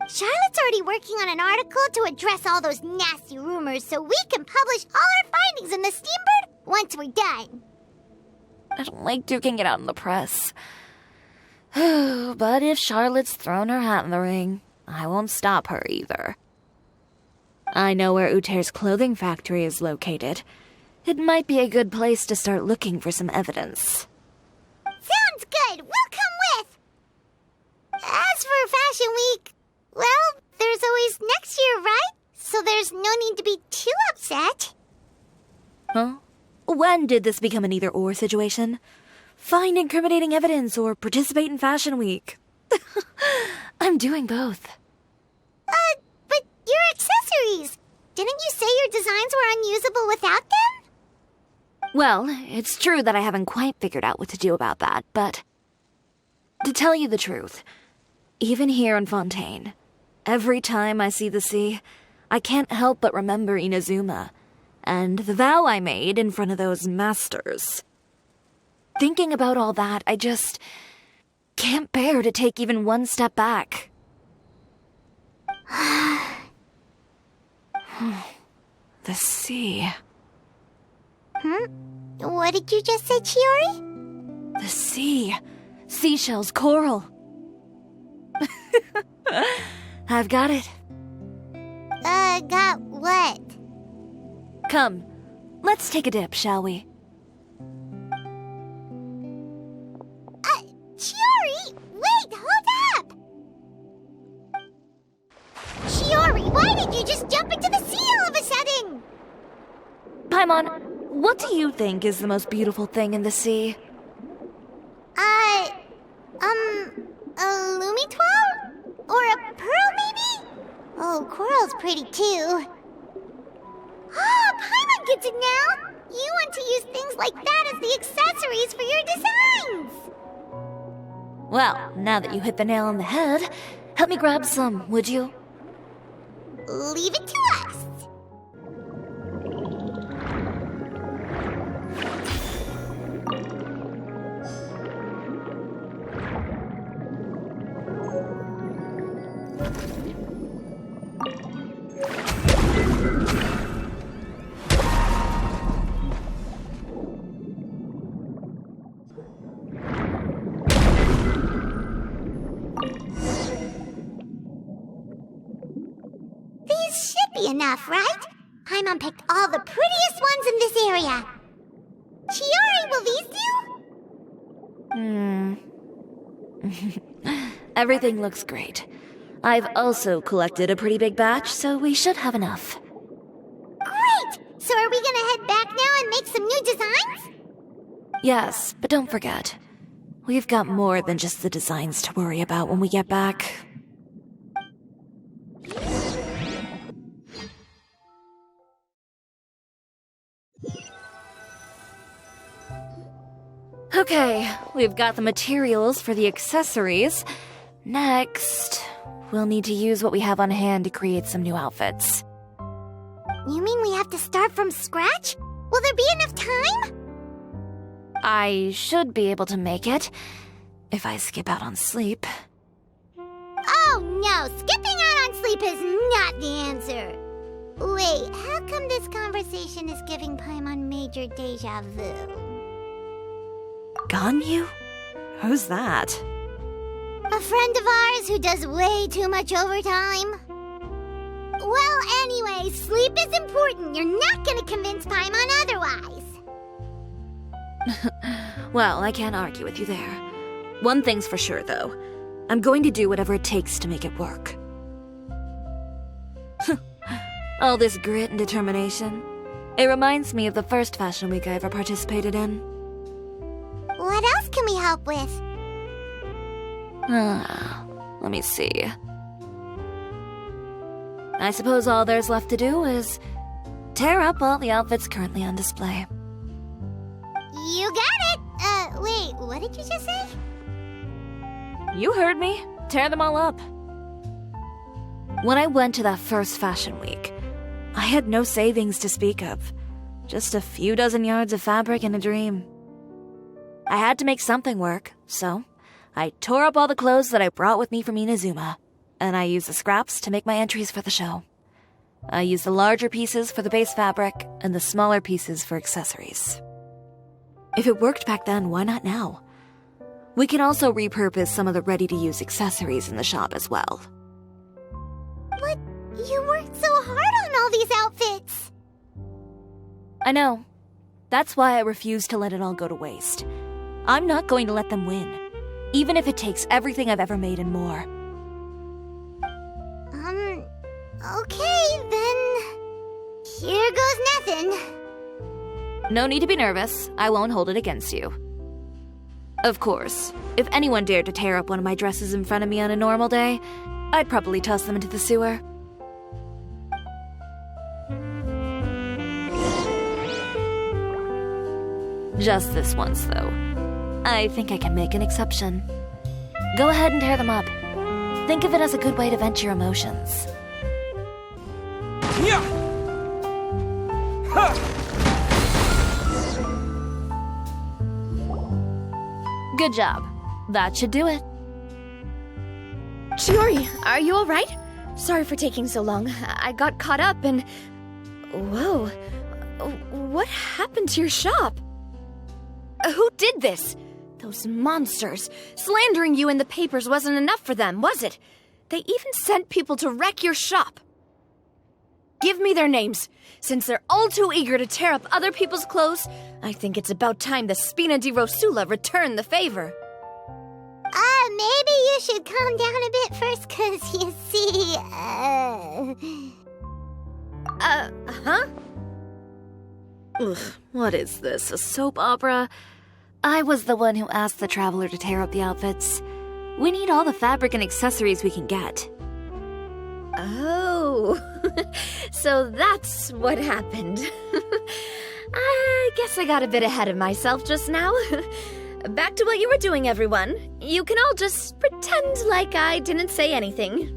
Charlotte's already working on an article to address all those nasty rumors so we can publish all our findings in the Steambird once we're done. I don't like duking it out in the press. But if Charlotte's thrown her hat in the ring, I won't stop her either. I know where Uter's clothing factory is located. It might be a good place to start looking for some evidence. Sounds good! We'll come with! As for Fashion Week, well, there's always next year, right? So there's no need to be too upset. Huh? When did this become an either-or situation? Find incriminating evidence or participate in Fashion Week. I'm doing both. But your accessories! Didn't you say your designs were unusable without them? Well, it's true that I haven't quite figured out what to do about that, but... to tell you the truth, even here in Fontaine, every time I see the sea, I can't help but remember Inazuma, and the vow I made in front of those masters. Thinking about all that, I just can't bear to take even one step back. The sea. What did you just say, Chiori? The sea. Seashells, coral. I've got it. Got what? Come, let's take a dip, shall we? Chiori! Wait, hold up! Chiori, why did you just jump into the sea all of a sudden? Paimon, what do you think is the most beautiful thing in the sea? A Lumitwell? Or a pearl, maybe? Oh, coral's pretty too. Oh, Paimon gets it now! You want to use things like that as the accessories for your designs! Well, now that you hit the nail on the head, help me grab some, would you? Leave it to us! Enough, right? Paimon picked all the prettiest ones in this area. Chiori, will these do? Everything looks great. I've also collected a pretty big batch, so we should have enough. Great! So are we gonna head back now and make some new designs? Yes, but don't forget, we've got more than just the designs to worry about when we get back. Okay, we've got the materials for the accessories. Next, we'll need to use what we have on hand to create some new outfits. You mean we have to start from scratch? Will there be enough time? I should be able to make it, if I skip out on sleep. Oh no, skipping out on sleep is not the answer. Wait, how come this conversation is giving Paimon major deja vu? Ganyu? Who's that? A friend of ours who does way too much overtime. Well, anyway, sleep is important. You're not gonna convince Paimon otherwise. Well, I can't argue with you there. One thing's for sure, though. I'm going to do whatever it takes to make it work. All this grit and determination. It reminds me of the first fashion week I ever participated in. What else can we help with? Let me see. I suppose all there's left to do is tear up all the outfits currently on display. You got it! Wait, what did you just say? You heard me. Tear them all up. When I went to that first fashion week, I had no savings to speak of. Just a few dozen yards of fabric and a dream. I had to make something work, so I tore up all the clothes that I brought with me from Inazuma, and I used the scraps to make my entries for the show. I used the larger pieces for the base fabric, and the smaller pieces for accessories. If it worked back then, why not now? We can also repurpose some of the ready-to-use accessories in the shop as well. But you worked so hard on all these outfits! I know. That's why I refuse to let it all go to waste. I'm not going to let them win, even if it takes everything I've ever made and more. Okay, then... Here goes nothing. No need to be nervous. I won't hold it against you. Of course, if anyone dared to tear up one of my dresses in front of me on a normal day, I'd probably toss them into the sewer. Just this once, though. I think I can make an exception. Go ahead and tear them up. Think of it as a good way to vent your emotions. Yeah! Ha! Good job. That should do it. Chiori, are you alright? Sorry for taking so long. I got caught up and... Whoa. What happened to your shop? Who did this? Those monsters. Slandering you in the papers wasn't enough for them, was it? They even sent people to wreck your shop. Give me their names. Since they're all too eager to tear up other people's clothes, I think it's about time the Spina di Rosula return the favor. Maybe you should calm down a bit first, 'cause you see, Huh? Ugh, what is this, a soap opera? I was the one who asked the traveler to tear up the outfits. We need all the fabric and accessories we can get. Oh, so that's what happened. I guess I got a bit ahead of myself just now. Back to what you were doing, everyone. You can all just pretend like I didn't say anything.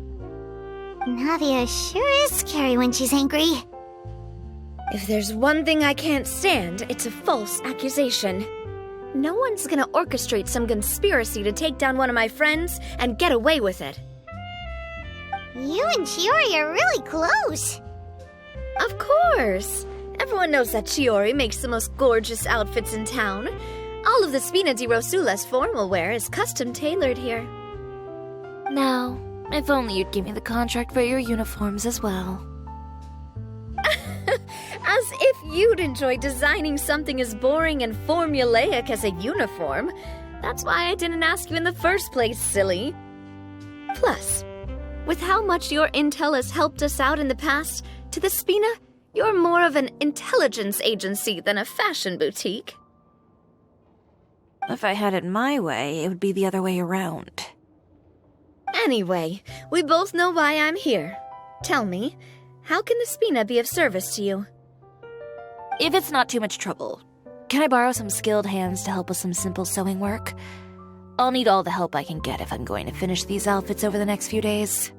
Navia sure is scary when she's angry. If there's one thing I can't stand, it's a false accusation. No one's gonna orchestrate some conspiracy to take down one of my friends and get away with it. You and Chiori are really close. Of course. Everyone knows that Chiori makes the most gorgeous outfits in town. All of the Spina di Rosula's formal wear is custom tailored here. Now, if only you'd give me the contract for your uniforms as well. As if you'd enjoy designing something as boring and formulaic as a uniform. That's why I didn't ask you in the first place, silly. Plus, with how much your intel has helped us out in the past, to the Spina, you're more of an intelligence agency than a fashion boutique. If I had it my way, it would be the other way around. Anyway, we both know why I'm here. Tell me, how can the Spina be of service to you? If it's not too much trouble, can I borrow some skilled hands to help with some simple sewing work? I'll need all the help I can get if I'm going to finish these outfits over the next few days.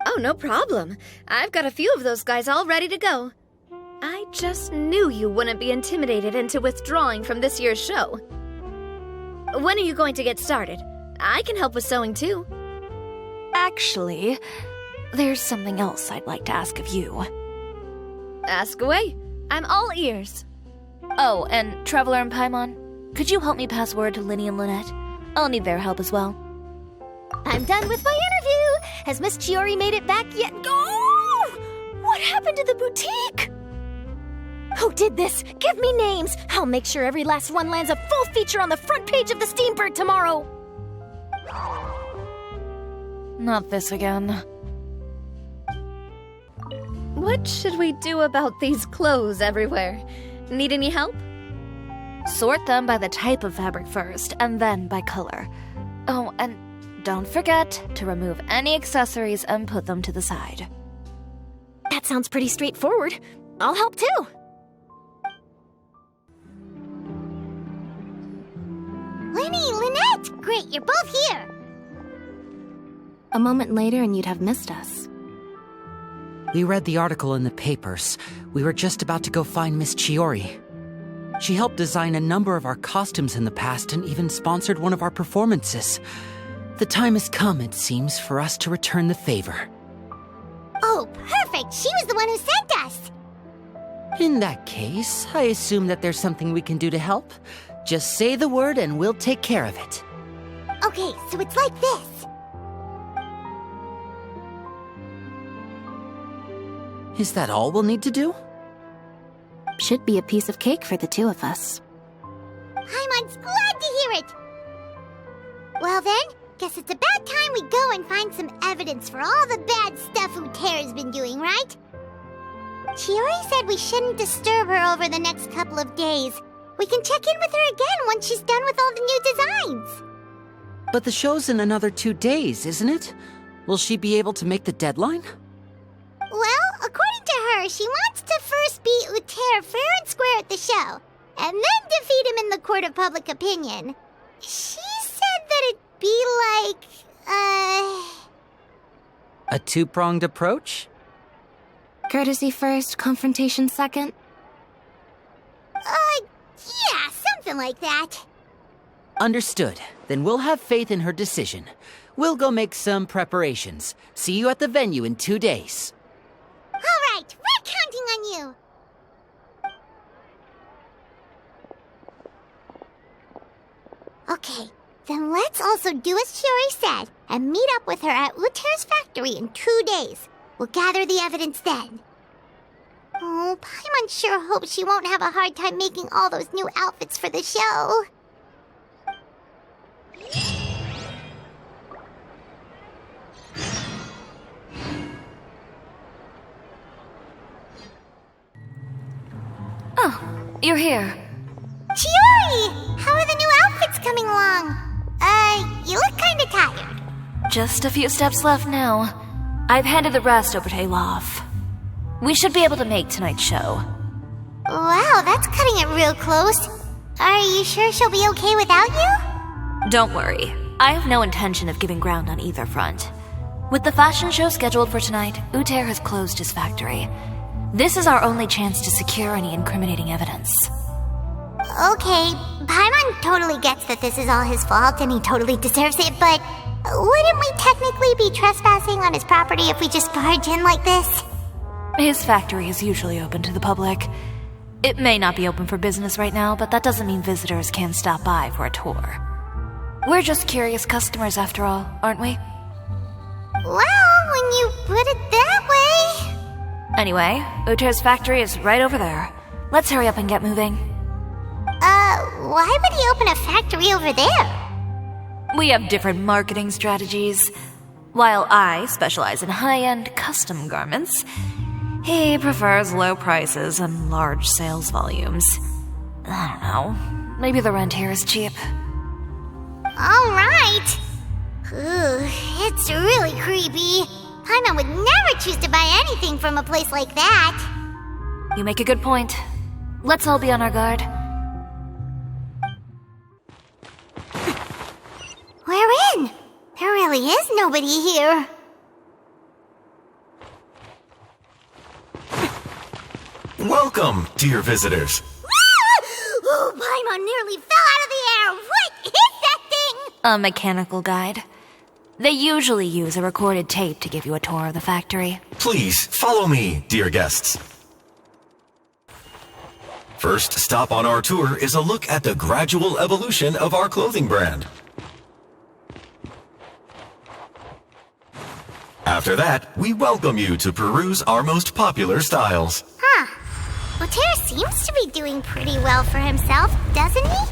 Oh, no problem. I've got a few of those guys all ready to go. I just knew you wouldn't be intimidated into withdrawing from this year's show. When are you going to get started? I can help with sewing too. Actually, there's something else I'd like to ask of you. Ask away. I'm all ears. Oh, and Traveler and Paimon, could you help me pass word to Linny and Lynette? I'll need their help as well. I'm done with my interview. Has Miss Chiori made it back yet? Oh! What happened to the boutique? Who did this? Give me names! I'll make sure every last one lands a full feature on the front page of the Steambird tomorrow! Not this again. What should we do about these clothes everywhere? Need any help? Sort them by the type of fabric first, and then by color. Oh, and don't forget to remove any accessories and put them to the side. That sounds pretty straightforward. I'll help too! Lenny, Lynette! Great, you're both here! A moment later and you'd have missed us. We read the article in the papers. We were just about to go find Miss Chiaori. She helped design a number of our costumes in the past and even sponsored one of our performances. The time has come, it seems, for us to return the favor. Oh, perfect! She was the one who sent us! In that case, I assume that there's something we can do to help. Just say the word and we'll take care of it. Okay, so it's like this. Is that all we'll need to do? Should be a piece of cake for the two of us. Paimon's glad to hear it! Well then, guess it's about time we go and find some evidence for all the bad stuff Uter's been doing, right? Chiaori said we shouldn't disturb her over the next couple of days. We can check in with her again once she's done with all the new designs. But the show's in another 2 days, isn't it? Will she be able to make the deadline? Well, according to her, she wants to first beat Uter fair and square at the show, and then defeat him in the court of public opinion. She said that it'd be like, A two-pronged approach? Courtesy first, confrontation second? Yeah, something like that. Understood. Then we'll have faith in her decision. We'll go make some preparations. See you at the venue in 2 days. All right, we're counting on you. Okay, then let's also do as Chiaori said and meet up with her at Uter's factory in 2 days. We'll gather the evidence then. Oh, Paimon sure hopes she won't have a hard time making all those new outfits for the show. Oh, you're here. Chiaori! How are the new outfits coming along? You look kinda tired. Just a few steps left now. I've handed the rest over to Olaf. We should be able to make tonight's show. Wow, that's cutting it real close. Are you sure she'll be okay without you? Don't worry. I have no intention of giving ground on either front. With the fashion show scheduled for tonight, Uter has closed his factory. This is our only chance to secure any incriminating evidence. Okay, Paimon totally gets that this is all his fault and he totally deserves it, but wouldn't we technically be trespassing on his property if we just barge in like this? His factory is usually open to the public. It may not be open for business right now, but that doesn't mean visitors can't stop by for a tour. We're just curious customers after all, aren't we? Well, when you put it that way... Anyway, Uter's factory is right over there. Let's hurry up and get moving. Why would he open a factory over there? We have different marketing strategies. While I specialize in high-end custom garments, he prefers low prices and large sales volumes. I don't know. Maybe the rent here is cheap. Alright. It's really creepy. Paimon would never choose to buy anything from a place like that. You make a good point. Let's all be on our guard. We're in. There really is nobody here. Welcome, dear visitors. Oh, Paimon nearly fell out of the air. What is that thing? A mechanical guide. They usually use a recorded tape to give you a tour of the factory. Please, follow me, dear guests. First stop on our tour is a look at the gradual evolution of our clothing brand. After that, we welcome you to peruse our most popular styles. Uter seems to be doing pretty well for himself, doesn't he?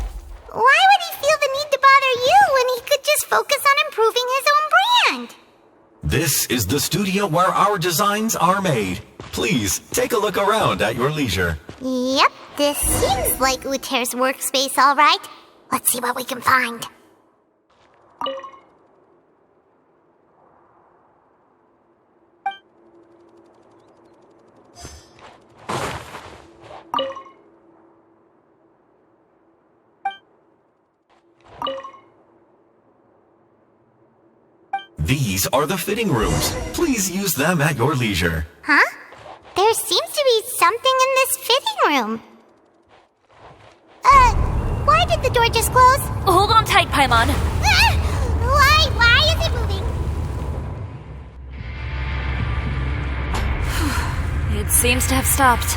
Why would he feel the need to bother you when he could just focus on improving his own brand? This is the studio where our designs are made. Please, take a look around at your leisure. Yep, this seems like Uter's workspace, all right. Let's see what we can find. These are the fitting rooms. Please use them at your leisure. Huh? There seems to be something in this fitting room. Why did the door just close? Hold on tight, Paimon. Why is it moving? It seems to have stopped.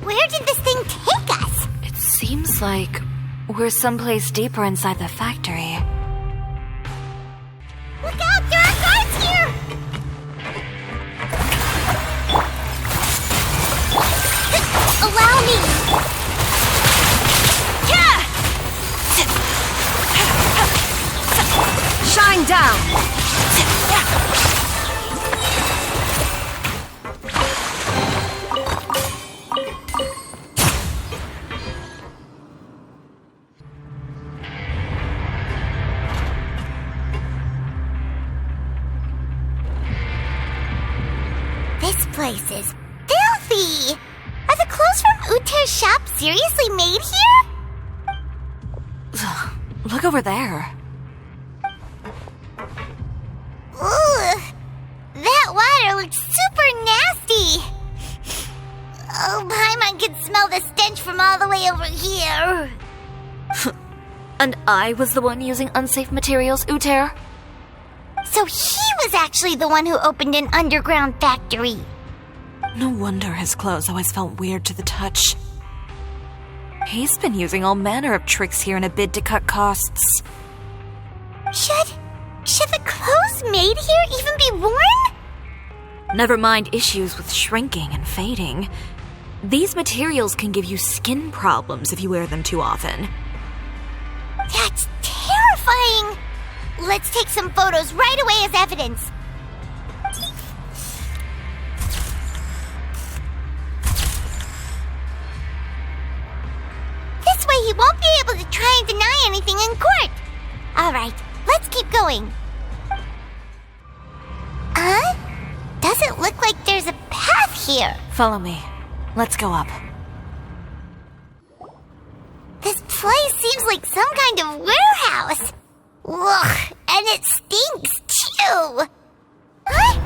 Where did this thing take us? It seems like we're someplace deeper inside the factory. Look out! There are guards here! Allow me! Shine down! This place is filthy! Are the clothes from Uter's shop seriously made here? Look over there. Ooh, that water looks super nasty. Oh, Paimon can smell the stench from all the way over here. And I was the one using unsafe materials, Uter? So he was actually the one who opened an underground factory. No wonder his clothes always felt weird to the touch. He's been using all manner of tricks here in a bid to cut costs. Should the clothes made here even be worn? Never mind issues with shrinking and fading. These materials can give you skin problems if you wear them too often. That's terrifying! Let's take some photos right away as evidence. This way he won't be able to try and deny anything in court. Alright, let's keep going. Doesn't look like there's a path here. Follow me. Let's go up. This place seems like some kind of warehouse. Ugh, and it stinks too. Huh?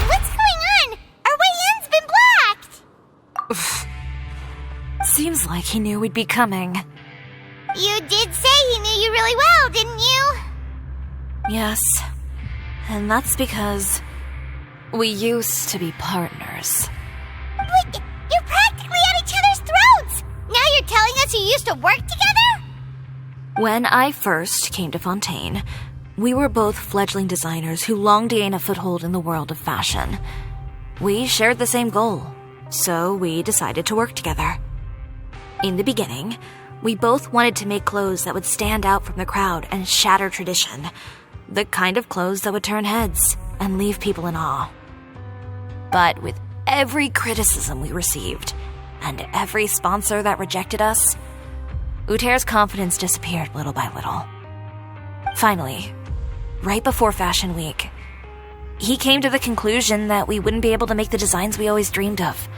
What's going on? Our way in's been blocked. Seems like he knew we'd be coming. You did say he knew you really well, didn't you? Yes. And that's because we used to be partners. But you're practically at each other's throats. Now you're telling us you used to work together? When I first came to Fontaine, we were both fledgling designers who longed to gain a foothold in the world of fashion. We shared the same goal, so we decided to work together. In the beginning, we both wanted to make clothes that would stand out from the crowd and shatter tradition. The kind of clothes that would turn heads and leave people in awe. But with every criticism we received, and every sponsor that rejected us, Uter's confidence disappeared little by little. Finally, right before Fashion Week, he came to the conclusion that we wouldn't be able to make the designs we always dreamed of,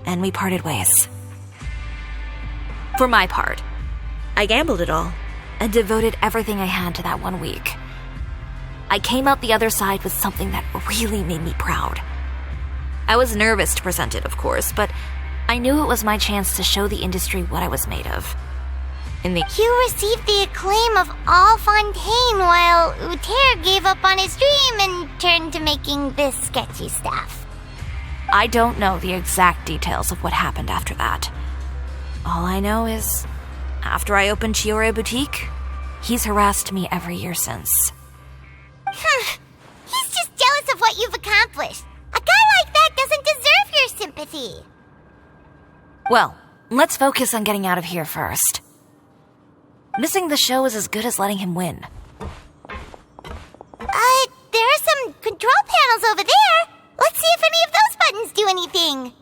and we parted ways. For my part, I gambled it all and devoted everything I had to that 1 week. I came out the other side with something that really made me proud. I was nervous to present it, of course, but I knew it was my chance to show the industry what I was made of. You received the acclaim of all Fontaine while Uter gave up on his dream and turned to making this sketchy stuff. I don't know the exact details of what happened after that. All I know is, after I opened Cisoria Boutique, he's harassed me every year since. He's just jealous of what you've accomplished. sympathy. Well, let's focus on getting out of here first. Missing the show is as good as letting him win. There are some control panels over there. Let's see if any of those buttons do anything.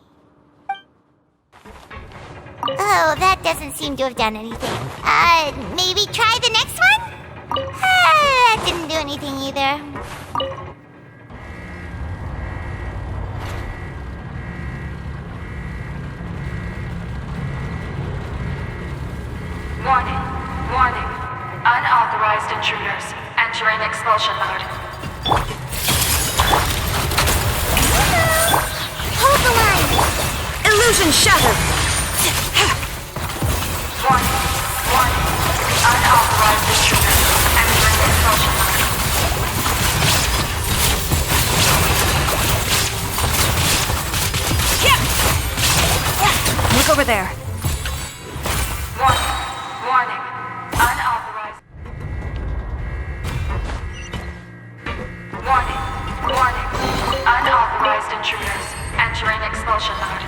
Oh, that doesn't seem to have done anything. Maybe try the next one? That didn't do anything either. Warning, warning. Unauthorized intruders entering expulsion mode. Hold the line! Illusion shattered! Warning, warning. Unauthorized intruders entering expulsion mode. Look over there. Warning, warning. Unauthorized. Warning, warning. Unauthorized intruders entering expulsion mode.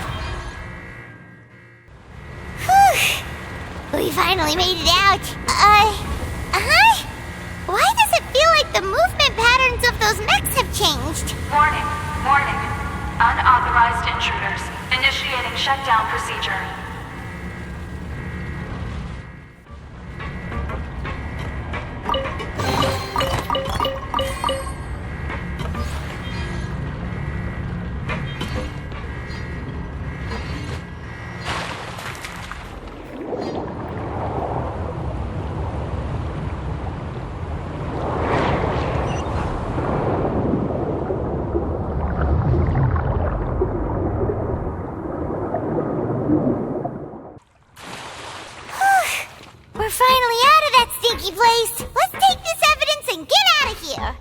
We finally made it out. Why does it feel like the movement patterns of those mechs have changed? Warning, warning. Unauthorized intruders initiating shutdown procedure. We're finally out of that stinky place. Let's take this evidence and get out of here.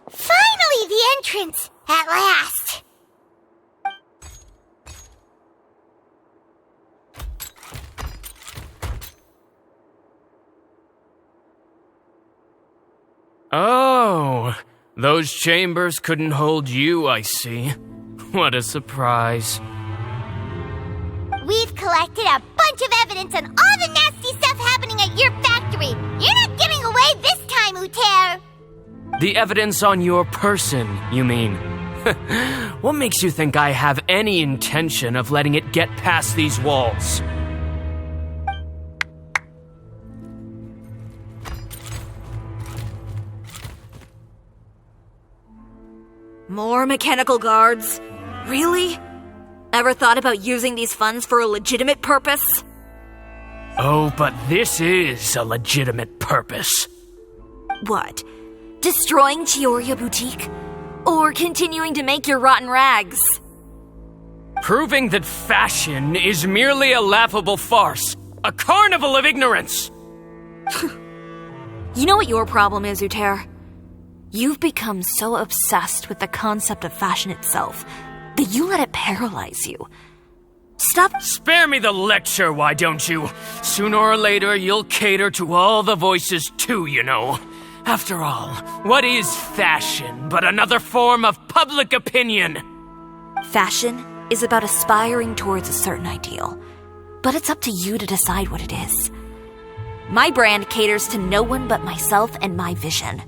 Finally, the entrance! At last! Oh, those chambers couldn't hold you, I see. What a surprise. We've collected a bunch of evidence on all the nasty stuff happening at your factory. You're not getting away this time, Uter. The evidence on your person, you mean? What makes you think I have any intention of letting it get past these walls? More mechanical guards? Really? Ever thought about using these funds for a legitimate purpose? Oh, but this is a legitimate purpose. What? Destroying Chioria Boutique? Or continuing to make your rotten rags? Proving that fashion is merely a laughable farce. A carnival of ignorance! You know what your problem is, Uter? You've become so obsessed with the concept of fashion itself that you let it paralyze you. Stop. Spare me the lecture, why don't you? Sooner or later, you'll cater to all the voices too, you know. After all, what is fashion but another form of public opinion? Fashion is about aspiring towards a certain ideal, but it's up to you to decide what it is. My brand caters to no one but myself and my vision.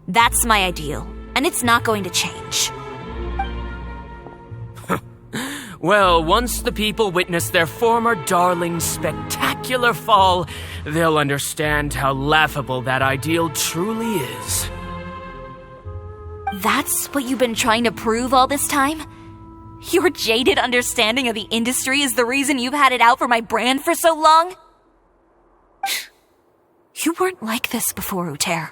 That's my ideal, and it's not going to change. Well, once the people witness their former darling's spectacular fall, they'll understand how laughable that ideal truly is. That's what you've been trying to prove all this time? Your jaded understanding of the industry is the reason you've had it out for my brand for so long? You weren't like this before, Uter.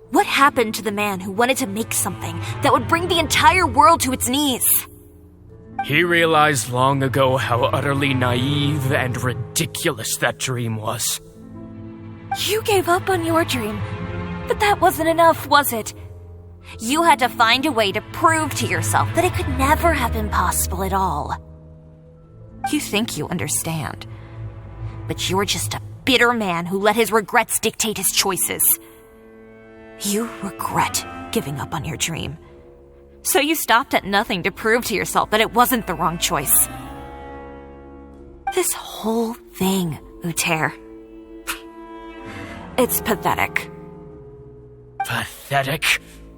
What happened to the man who wanted to make something that would bring the entire world to its knees? He realized long ago how utterly naive and ridiculous that dream was. You gave up on your dream, but that wasn't enough, was it? You had to find a way to prove to yourself that it could never have been possible at all. You think you understand, but you're just a bitter man who let his regrets dictate his choices. You regret giving up on your dream. So you stopped at nothing to prove to yourself that it wasn't the wrong choice. This whole thing, Uter. It's pathetic. Pathetic?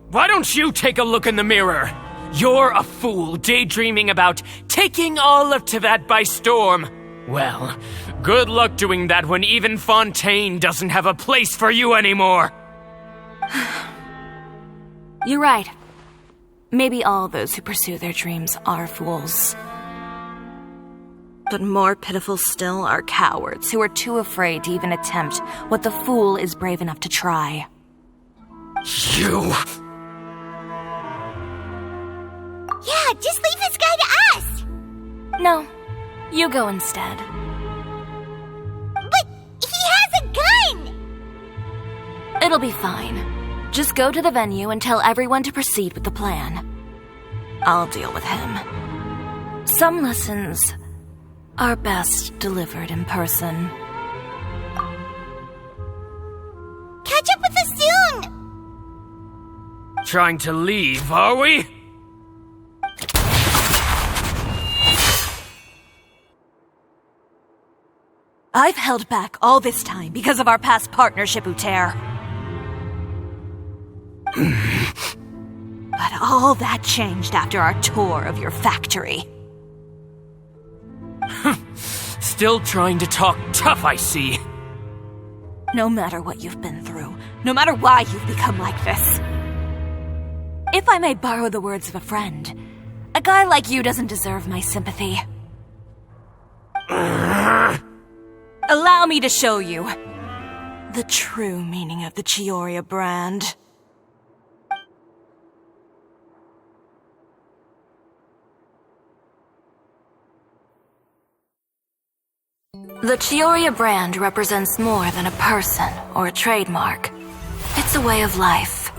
Why don't you take a look in the mirror? You're a fool daydreaming about taking all of Teyvat by storm. Well, good luck doing that when even Fontaine doesn't have a place for you anymore. You're right. Maybe all those who pursue their dreams are fools. But more pitiful still are cowards who are too afraid to even attempt what the fool is brave enough to try. You... Yeah, just leave this guy to us! No, you go instead. But he has a gun! It'll be fine. Just go to the venue and tell everyone to proceed with the plan. I'll deal with him. Some lessons are best delivered in person. Catch up with us soon! Trying to leave, are we? I've held back all this time because of our past partnership, Uter. But all that changed after our tour of your factory. Still trying to talk tough, I see. No matter what you've been through, no matter why you've become like this. If I may borrow the words of a friend, a guy like you doesn't deserve my sympathy. Allow me to show you the true meaning of the Chiori brand. The Chiori brand represents more than a person or a trademark. It's a way of life.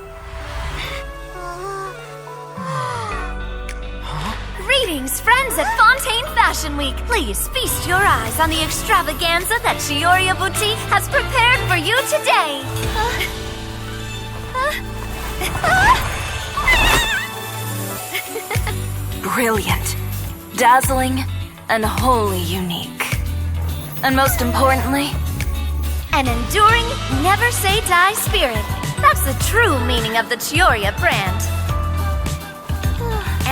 Greetings, friends at Fontaine Fashion Week. Please feast your eyes on the extravaganza that Chiori Boutique has prepared for you today. Brilliant, dazzling, and wholly unique. And most importantly, an enduring, never-say-die spirit. That's the true meaning of the Chiori brand.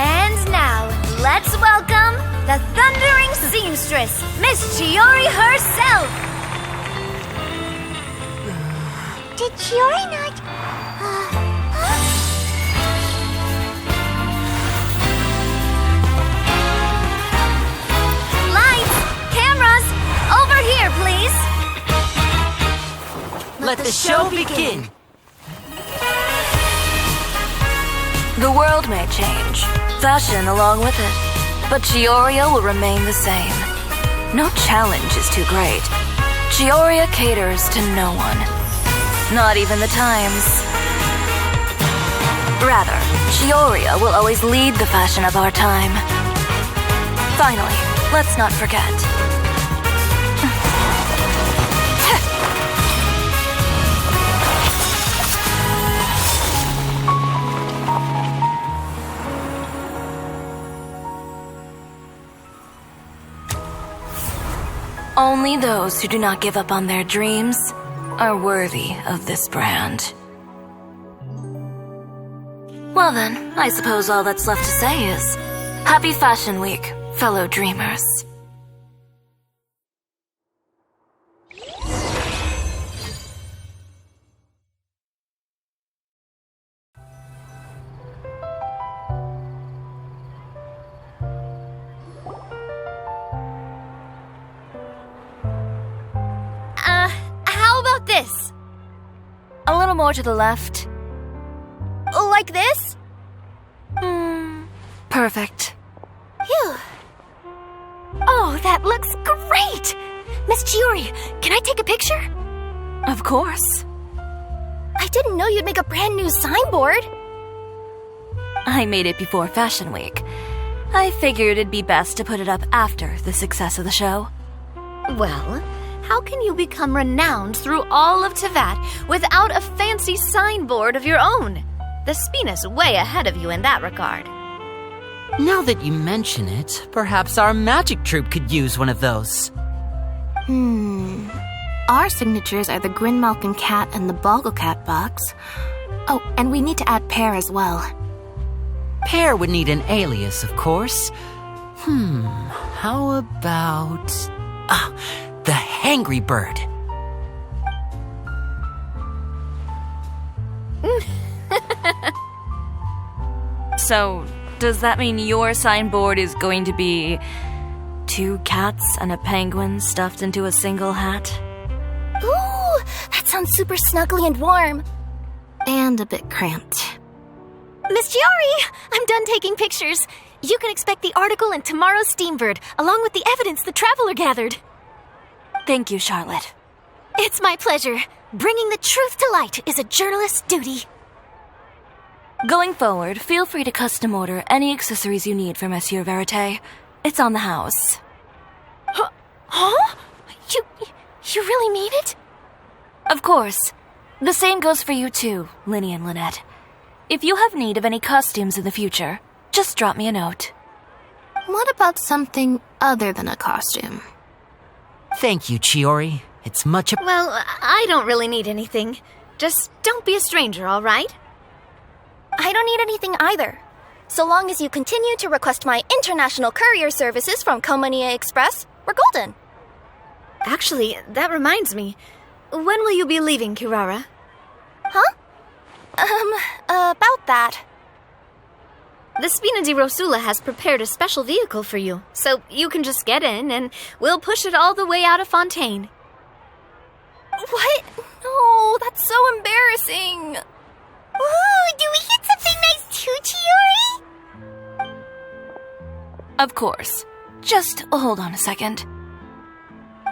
And now, let's welcome the thundering seamstress, Miss Chiori herself! Did Chiori not... Lights! Cameras! Over here, please! Let the show begin! The world may change, fashion along with it, but Chiori will remain the same. No challenge is too great. Chiori caters to no one, not even the times. Rather, Chiori will always lead the fashion of our time. Finally, let's not forget. Only those who do not give up on their dreams are worthy of this brand. Well then, I suppose all that's left to say is, Happy Fashion Week, fellow dreamers. How about this? A little more to the left. Like this? Perfect. Phew. Oh, that looks great! Miss Chiori, can I take a picture? Of course. I didn't know you'd make a brand new signboard. I made it before Fashion Week. I figured it'd be best to put it up after the success of the show. Well, How can you become renowned through all of Tevat without a fancy signboard of your own? The Spina's way ahead of you in that regard. Now that you mention it, perhaps our magic troupe could use one of those. Our signatures are the Grinmalkin Cat and the Bogglecat box. Oh, and we need to add Pear as well. Pear would need an alias, of course. How about... the Hangry Bird. So, does that mean your signboard is going to be 2 cats and a penguin stuffed into a single hat? Ooh, that sounds super snuggly and warm. And a bit cramped. Miss Chiaori, I'm done taking pictures. You can expect the article in tomorrow's Steambird, along with the evidence the Traveler gathered. Thank you, Charlotte. It's my pleasure. Bringing the truth to light is a journalist's duty. Going forward, feel free to custom order any accessories you need for Monsieur Verite. It's on the house. Huh? You really mean it? Of course. The same goes for you too, Linny and Lynette. If you have need of any costumes in the future, just drop me a note. What about something other than a costume? Thank you, Chiaori. It's much Well, I don't really need anything. Just don't be a stranger, all right? I don't need anything either. So long as you continue to request my international courier services from Komania Express, we're golden. Actually, that reminds me. When will you be leaving, Kirara? Huh? About that. The Spina di Rosula has prepared a special vehicle for you, so you can just get in and we'll push it all the way out of Fontaine. What? No, that's so embarrassing. Ooh, do we get something nice too, Chiaori? Of course. Just hold on a second.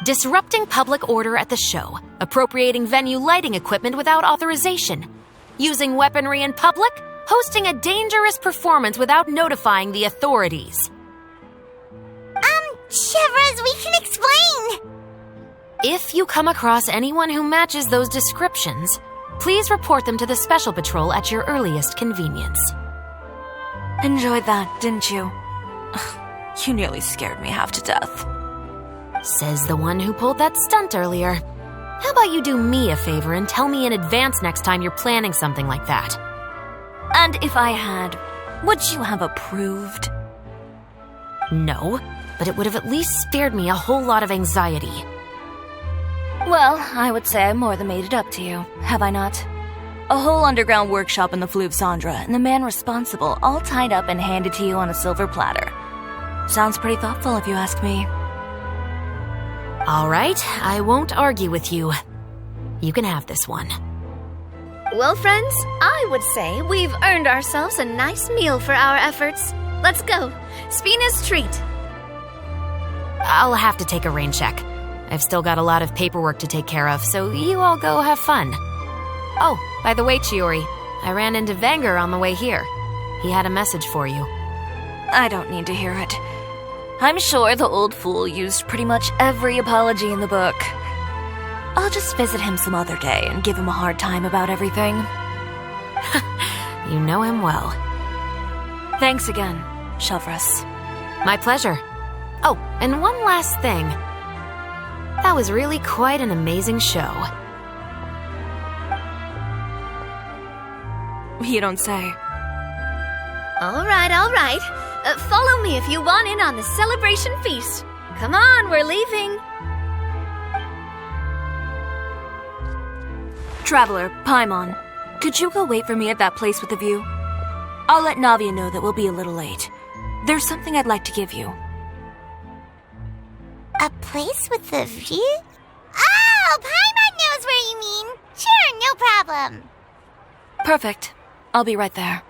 Disrupting public order at the show, appropriating venue lighting equipment without authorization, using weaponry in public, hosting a dangerous performance without notifying the authorities. Chevras, we can explain! If you come across anyone who matches those descriptions, please report them to the Special Patrol at your earliest convenience. Enjoyed that, didn't you? You nearly scared me half to death. Says the one who pulled that stunt earlier. How about you do me a favor and tell me in advance next time you're planning something like that? And if I had, would you have approved? No, but it would have at least spared me a whole lot of anxiety. Well, I would say I more than made it up to you, have I not? A whole underground workshop in the Fleuve Cendra, and the man responsible all tied up and handed to you on a silver platter. Sounds pretty thoughtful if you ask me. All right, I won't argue with you. You can have this one. Well, friends, I would say we've earned ourselves a nice meal for our efforts. Let's go. Spina's treat. I'll have to take a rain check. I've still got a lot of paperwork to take care of, so you all go have fun. Oh, by the way, Chiaori, I ran into Vanger on the way here. He had a message for you. I don't need to hear it. I'm sure the old fool used pretty much every apology in the book. I'll just visit him some other day and give him a hard time about everything. You know him well. Thanks again, Chevras. My pleasure. Oh, and one last thing. That was really quite an amazing show. You don't say. All right. Follow me if you want in on the celebration feast. Come on, we're leaving. Traveler, Paimon, could you go wait for me at that place with the view? I'll let Navia know that we'll be a little late. There's something I'd like to give you. A place with the view? Oh, Paimon knows where you mean. Sure, no problem. Perfect. I'll be right there.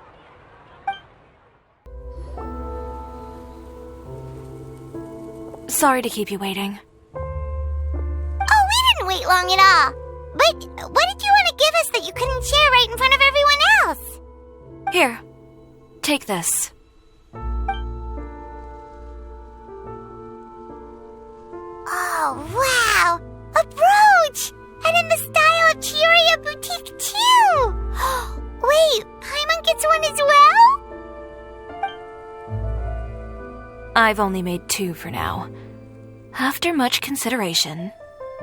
Sorry to keep you waiting. Oh, we didn't wait long at all. But what did you want to give us that you couldn't share right in front of everyone else? Here, take this. Oh, wow! A I've only made 2 for now. After much consideration,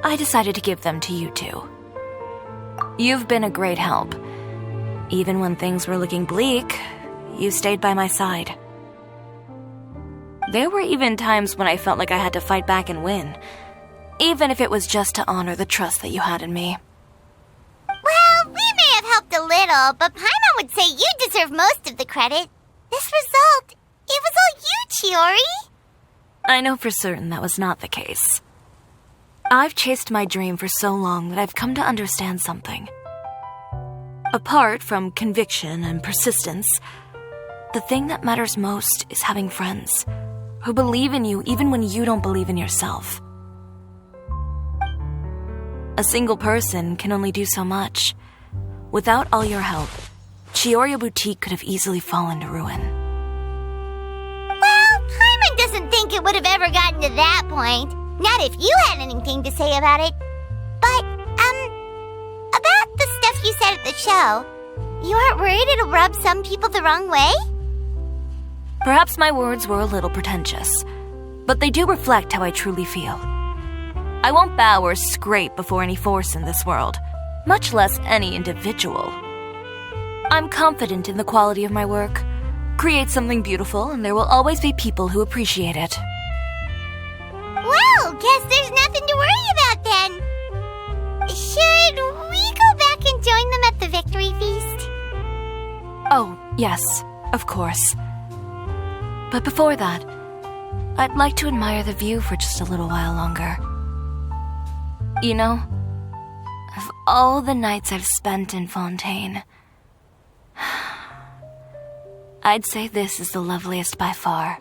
I decided to give them to you 2. You've been a great help. Even when things were looking bleak, you stayed by my side. There were even times when I felt like I had to fight back and win, even if it was just to honor the trust that you had in me. Well, we may have helped a little, but Paimon would say you deserve most of the credit. This result, it was all you, Chiori. I know for certain that was not the case. I've chased my dream for so long that I've come to understand something. Apart from conviction and persistence, the thing that matters most is having friends who believe in you even when you don't believe in yourself. A single person can only do so much. Without all your help, Chiori Boutique could have easily fallen to ruin. Well, Paimon doesn't think it would have ever gotten to that point. Not if you had anything to say about it. But, about the stuff you said at the show, you aren't worried it'll rub some people the wrong way? Perhaps my words were a little pretentious, but they do reflect how I truly feel. I won't bow or scrape before any force in this world, much less any individual. I'm confident in the quality of my work. Create something beautiful, and there will always be people who appreciate it. Well, guess there's nothing to worry about then. Should we go back and join them at the victory feast? Oh, yes, of course. But before that, I'd like to admire the view for just a little while longer. You know, of all the nights I've spent in Fontaine, I'd say this is the loveliest by far.